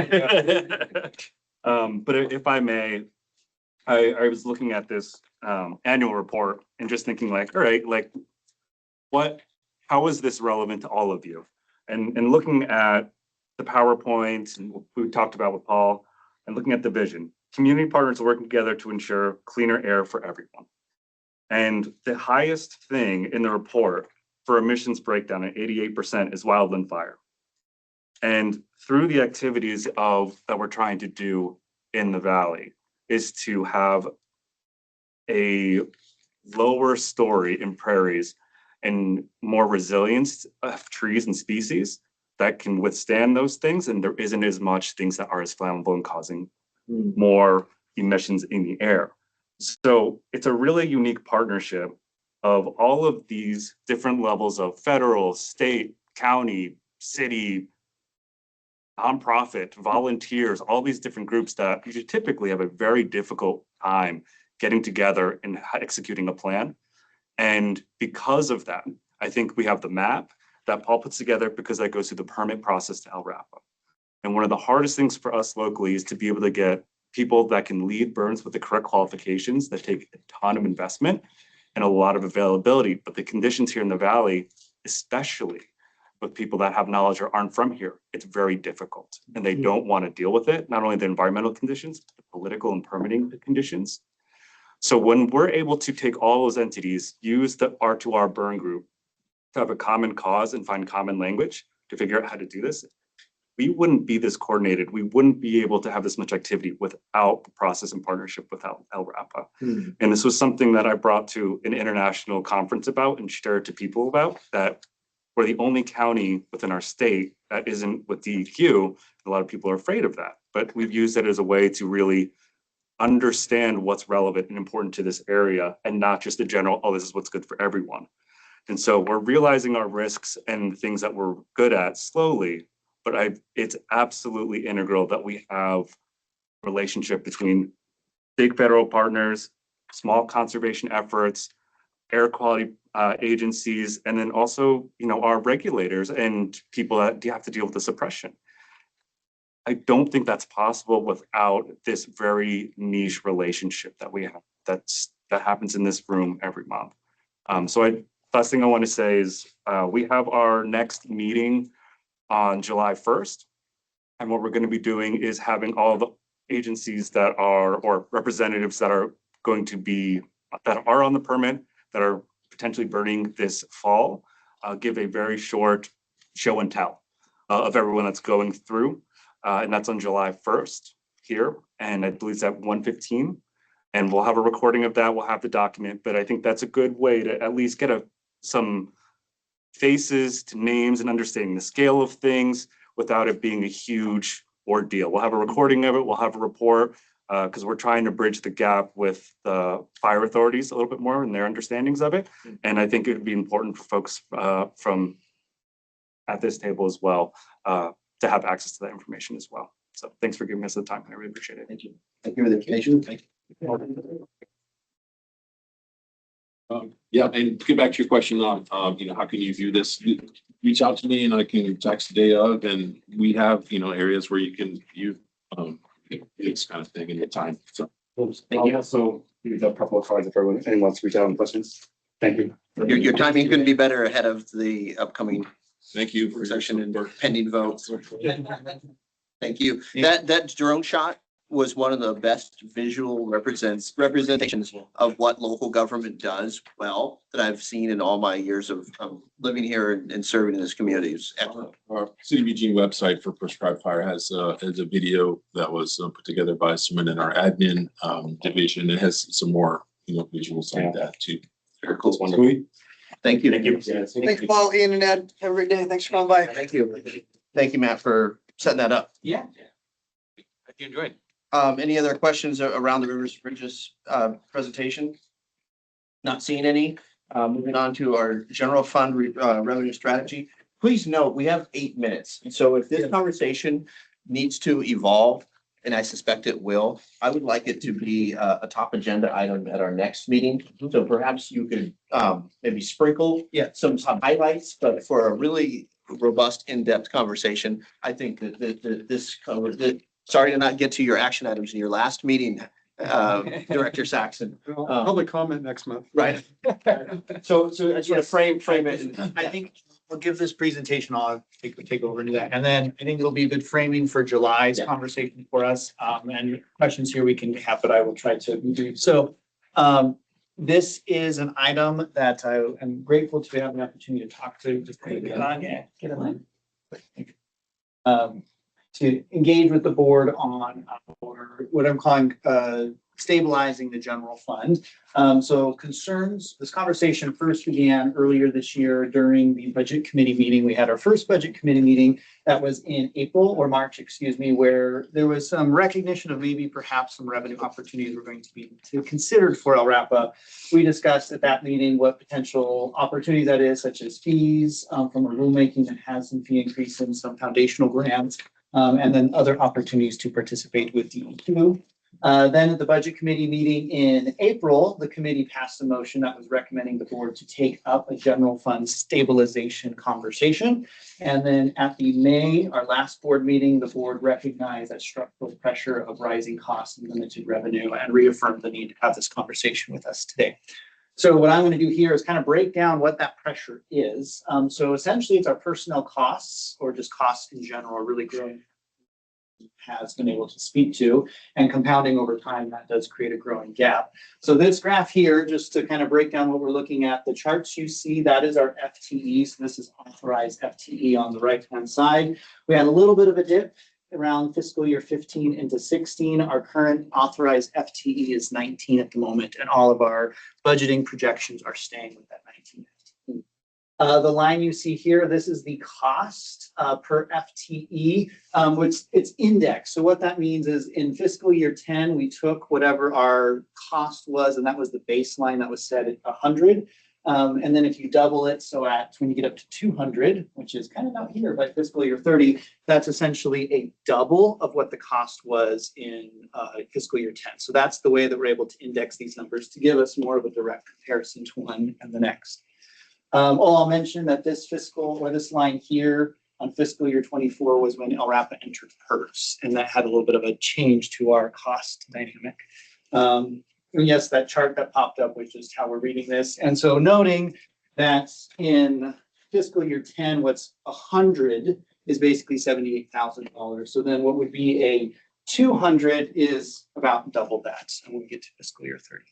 if I may, I was looking at this annual report and just thinking like, all right, like how is this relevant to all of you? And looking at the PowerPoint and what we talked about with Paul and looking at the vision, community partners are working together to ensure cleaner air for everyone. And the highest thing in the report for emissions breakdown at 88% is wildland fire. And through the activities that we're trying to do in the valley is to have a lower story in prairies and more resilience of trees and species that can withstand those things. And there isn't as much things that are as flammable and causing more emissions in the air. So it's a really unique partnership of all of these different levels of federal, state, county, city, nonprofit, volunteers, all these different groups that you typically have a very difficult time getting together and executing a plan. And because of that, I think we have the map that Paul puts together because that goes through the permit process to LRAPA. And one of the hardest things for us locally is to be able to get people that can lead burns with the correct qualifications that take a ton of investment and a lot of availability. But the conditions here in the Valley, especially with people that have knowledge or aren't from here, it's very difficult and they don't want to deal with it. Not only the environmental conditions, but the political and permitting conditions. So when we're able to take all those entities, use the R2R burn group to have a common cause and find common language to figure out how to do this, we wouldn't be this coordinated. We wouldn't be able to have this much activity without the process and partnership with LRAPA. And this was something that I brought to an international conference about and shared to people about, that we're the only county within our state that isn't with DEQ. A lot of people are afraid of that, but we've used it as a way to really understand what's relevant and important to this area and not just the general, oh, this is what's good for everyone. And so we're realizing our risks and things that we're good at slowly, but it's absolutely integral that we have a relationship between big federal partners, small conservation efforts, air quality agencies, and then also, our regulators and people that have to deal with the suppression. I don't think that's possible without this very niche relationship that we have that happens in this room every month. Last thing I want to say is we have our next meeting on July 1st. And what we're going to be doing is having all the agencies that are, or representatives that are going to be, that are on the permit, that are potentially burning this fall, give a very short show and tell of everyone that's going through. And that's on July 1st here. And I believe it's at 1:15. And we'll have a recording of that. We'll have the document, but I think that's a good way to at least get some faces to names and understanding the scale of things without it being a huge ordeal. We'll have a recording of it. We'll have a report because we're trying to bridge the gap with the fire authorities a little bit more and their understandings of it. And I think it would be important for folks from at this table as well to have access to that information as well. So thanks for giving us the time. I really appreciate it. Thank you. Thank you for the information. Thank you. Yeah, and to get back to your question on, how can you view this? Reach out to me and I can text the day of, and we have, areas where you can view this kind of thing in your time. So Thank you. Also, use a couple of slides if anyone wants to reach out and questions. Thank you. Your timing couldn't be better ahead of the upcoming thank you for session and pending votes. Thank you. That drone shot was one of the best visual representations of what local government does well that I've seen in all my years of living here and serving in this community. It's excellent. Our City of Eugene website for prescribed fire has a video that was put together by someone in our admin division. It has some more, visuals like that too. Very cool. Sweet. Thank you. Thank you. Thanks, Paul, Ian, and Ed. Have a great day. Thanks for coming by. Thank you. Thank you, Matt, for setting that up. Yeah. Hope you enjoyed. Any other questions around the Rivers Bridges presentation? Not seeing any. Moving on to our general fund revenue strategy. Please note, we have 8 minutes. And so if this conversation needs to evolve and I suspect it will. I would like it to be a top agenda item at our next meeting. So perhaps you could maybe sprinkle some highlights, but for a really robust, in-depth conversation, I think that sorry to not get to your action items in your last meeting, Director Saxon. Public comment next month. Right. So I just want to frame it. and- I think we'll give this presentation, I'll take over into that. And then I think it'll be a good framing for July's conversation for us. And questions here we can have, but I will try to be brief. So this is an item that I am grateful to have the opportunity to talk to. Just get on, get in line. To engage with the board on what I'm calling stabilizing the general fund. So concerns, this conversation first began earlier this year during the budget committee meeting. We had our first budget committee meeting that was in April or March, excuse me, where there was some recognition of maybe perhaps some revenue opportunities were going to be considered for LRAPA. We discussed at that meeting what potential opportunities that is, such as fees from a rulemaking that has some fee increase in some foundational grants. And then other opportunities to participate with DEQ. Then at the budget committee meeting in April, the committee passed a motion that was recommending the board to take up a general fund stabilization conversation. And then at the May, our last board meeting, the board recognized that structural pressure of rising costs and limited revenue and reaffirmed the need to have this conversation with us today. So what I'm going to do here is kind of break down what that pressure is. So essentially it's our personnel costs or just costs in general are really growing has been able to speak to, and compounding over time that does create a growing gap. So this graph here, just to kind of break down what we're looking at, the charts you see, that is our FTE. So this is authorized FTE on the right-hand side. We had a little bit of a dip around fiscal year 15 into 16. Our current authorized FTE is 19 at the moment, and all of our budgeting projections are staying with that 19 FTE. The line you see here, this is the cost per FTE, which it's indexed. So what that means is in fiscal year 10, we took whatever our cost was, and that was the baseline that was set at 100. And then if you double it, so when you get up to 200, which is kind of not here, but fiscal year 30, that's essentially a double of what the cost was in fiscal year 10. So that's the way that we're able to index these numbers to give us more of a direct comparison to one and the next. I'll mention that this line here on fiscal year 24 was when LRAPA entered PERS, and that had a little bit of a change to our cost dynamic. And yes, that chart that popped up was just how we're reading this. And so noting that in fiscal year 10, what's 100 is basically $78,000. So then what would be a 200 is about double that when we get to fiscal year 30.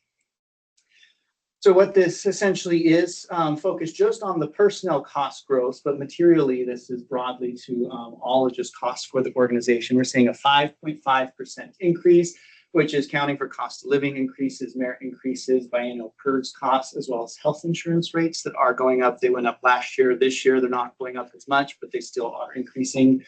So what this essentially is, focused just on the personnel cost growth, but materially this is broadly to all of just costs for the organization. We're seeing a 5.5% increase, which is counting for cost of living increases, merit increases, biennial PERS costs, as well as health insurance rates that are going up. They went up last year. This year, they're not going up as much, but they still are increasing.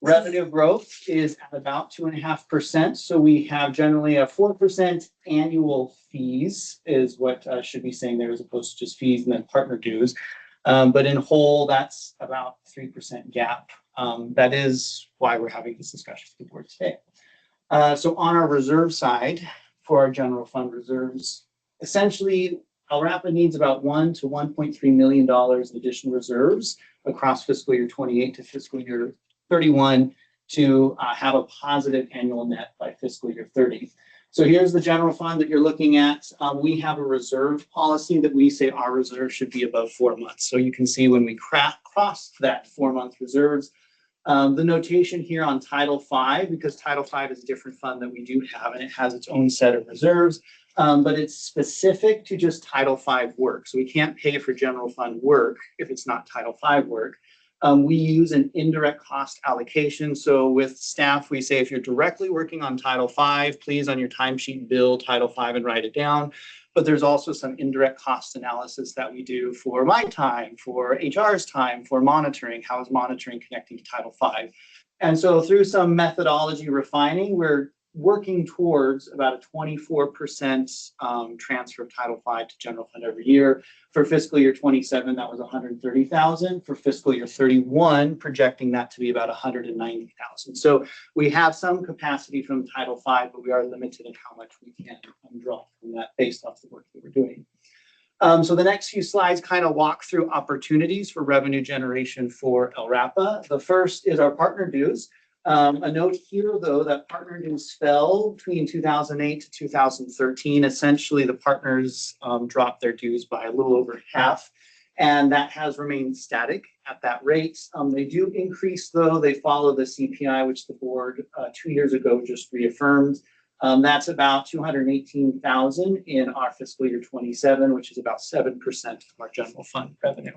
Revenue growth is at about 2.5%. So we have generally a 4% annual fees is what should be saying there, as opposed to just fees and then partner dues. But in whole, that's about 3% gap. That is why we're having this discussion with the board today. So on our reserve side, for our general fund reserves, essentially LRAPA needs about $1 to $1.3 million in additional reserves across fiscal year 28 to fiscal year 31 to have a positive annual net by fiscal year 30. So here's the general fund that you're looking at. We have a reserve policy that we say our reserve should be above 4 months. So you can see when we cross that 4-month reserves, the notation here on Title V, because Title V is a different fund that we do have, and it has its own set of reserves, but it's specific to just Title V work. So we can't pay for general fund work if it's not Title V work. We use an indirect cost allocation. So with staff, we say if you're directly working on Title V, please on your timesheet bill Title V and write it down. But there's also some indirect cost analysis that we do for my time, for HR's time, for monitoring. How is monitoring connecting to Title V? And so through some methodology refining, we're working towards about a 24% transfer of Title V to general fund every year. For fiscal year 27, that was 130,000. For fiscal year 31, projecting that to be about 190,000. So we have some capacity from Title V, but we are limited in how much we can draw from that based off the work that we're doing. So the next few slides kind of walk through opportunities for revenue generation for LRAPA. The first is our partner dues. A note here, though, that partner dues fell between 2008 to 2013. Essentially, the partners dropped their dues by a little over half, and that has remained static at that rate. They do increase, though. They follow the CPI, which the board 2 years ago just reaffirmed. That's about 218,000 in our fiscal year 27, which is about 7% of our general fund revenue.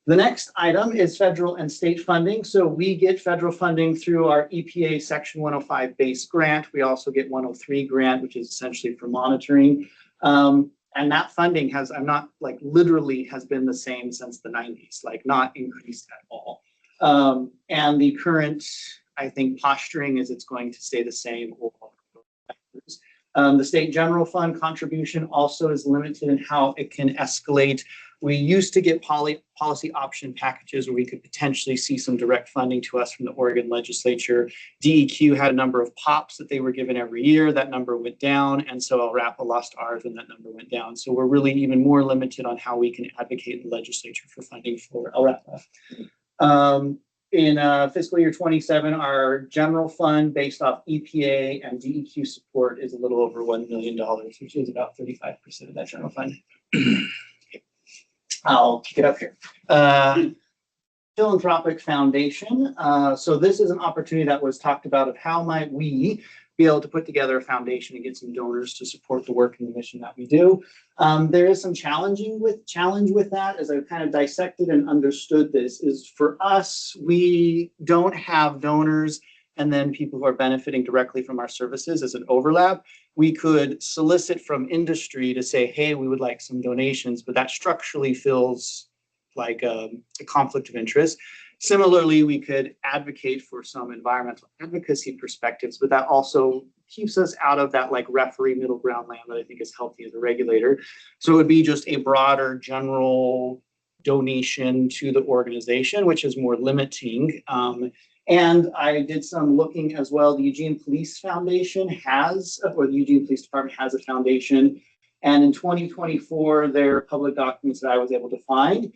The next item is federal and state funding. So we get federal funding through our EPA Section 105 base grant. We also get 103 grant, which is essentially for monitoring. And that funding has, I'm not like literally has been the same since the 90s, like not increased at all. And the current, I think, posturing is it's going to stay the same. The state general fund contribution also is limited in how it can escalate. We used to get policy option packages where we could potentially see some direct funding to us from the Oregon legislature. DEQ had a number of POPs that they were given every year. That number went down. And so LRAPA lost ours and that number went down. So we're really even more limited on how we can advocate in the legislature for funding for LRAPA. In fiscal year 27, our general fund based off EPA and DEQ support is a little over $1 million, which is about 35% of that general fund. I'll kick it up here. Philanthropic Foundation. So this is an opportunity that was talked about of how might we be able to put together a foundation and get some donors to support the work and the mission that we do. There is some challenge with that, as I've kind of dissected and understood this, is for us, we don't have donors and then people who are benefiting directly from our services as an overlap. We could solicit from industry to say, hey, we would like some donations, but that structurally feels like a conflict of interest. Similarly, we could advocate for some environmental advocacy perspectives, but that also keeps us out of that like referee middle ground land that I think is healthy as a regulator. So it would be just a broader general donation to the organization, which is more limiting. And I did some looking as well. The Eugene Police Foundation has, or the Eugene Police Department has a foundation. And in 2024, their public documents that I was able to find,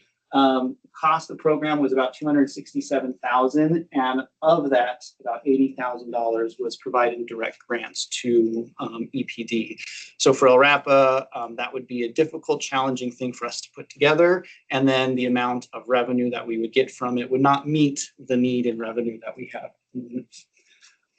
cost of the program was about $267,000, and of that, about $80,000 was providing direct grants to EPD. So for LRAPA, that would be a difficult, challenging thing for us to put together, and then the amount of revenue that we would get from it would not meet the need in revenue that we have.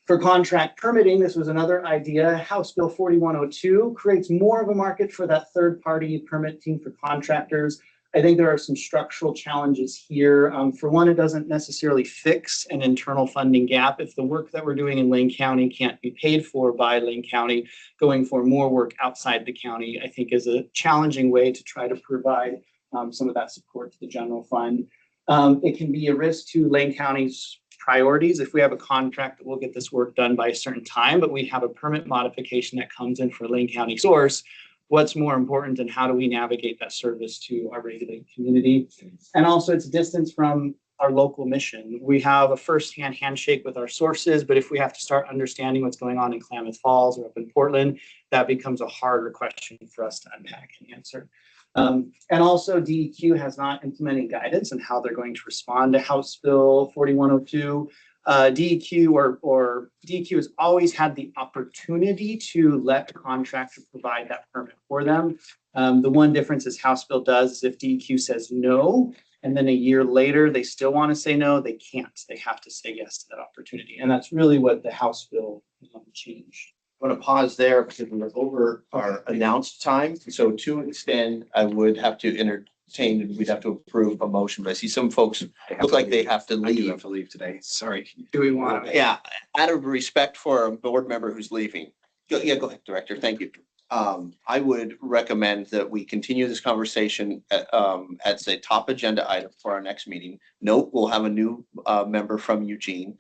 For contract permitting, this was another idea. House Bill 4102 creates more of a market for that third-party permitting for contractors. I think there are some structural challenges here. For one, it doesn't necessarily fix an internal funding gap. If the work that we're doing in Lane County can't be paid for by Lane County, going for more work outside the county, I think is a challenging way to try to provide some of that support to the general fund. It can be a risk to Lane County's priorities. If we have a contract that we'll get this work done by a certain time, but we have a permit modification that comes in for Lane County source, what's more important and how do we navigate that service to our regulated community? And also it's distance from our local mission. We have a firsthand handshake with our sources, but if we have to start understanding what's going on in Klamath Falls or up in Portland, that becomes a harder question for us to unpack and answer. And also DEQ has not implemented guidance on how they're going to respond to House Bill 4102. DEQ has always had the opportunity to let a contractor provide that permit for them. The one difference is House Bill does is if DEQ says no, and then a year later they still want to say no, they can't. They have to say yes to that opportunity. And that's really what the House Bill changed. I want to pause there because we're over our announced time. So to extend, I would have to entertain, we'd have to approve a motion, but I see some folks look like they have to leave. I do have to leave today. Sorry. Do we want to? Yeah, out of respect for a board member who's leaving. Go ahead, Director. Thank you. I would recommend that we continue this conversation at say top agenda item for our next meeting. Note, we'll have a new member from Eugene.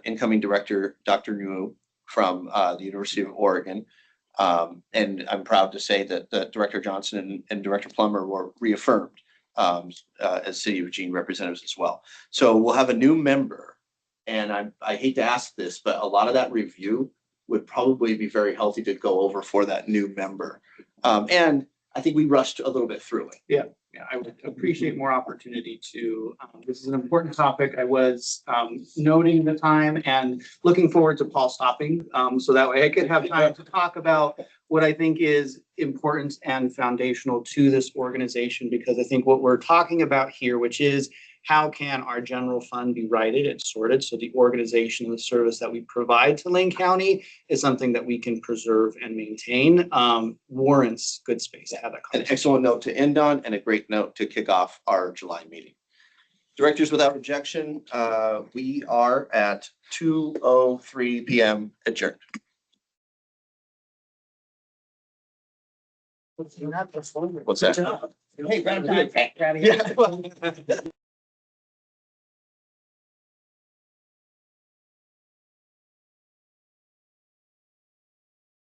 incoming director, Dr. Ngu from the University of Oregon. And I'm proud to say that Director Johnson and Director Plummer were reaffirmed as City of Eugene representatives as well. So we'll have a new member. And I hate to ask this, but a lot of that review would probably be very healthy to go over for that new member. And I think we rushed a little bit through it. Yeah, I would appreciate more opportunity to, this is an important topic. I was noting the time and looking forward to Paul stopping. So that way I could have time to talk about what I think is important and foundational to this organization, because I think what we're talking about here, which is how can our general fund be righted and sorted so the organization and the service that we provide to Lane County is something that we can preserve and maintain, warrants good space to have that An conversation. excellent note to end on and a great note to kick off our July meeting. Directors, without objection, we are at 2:03 p.m. adjourned. What's that? Hey, round time. Yeah.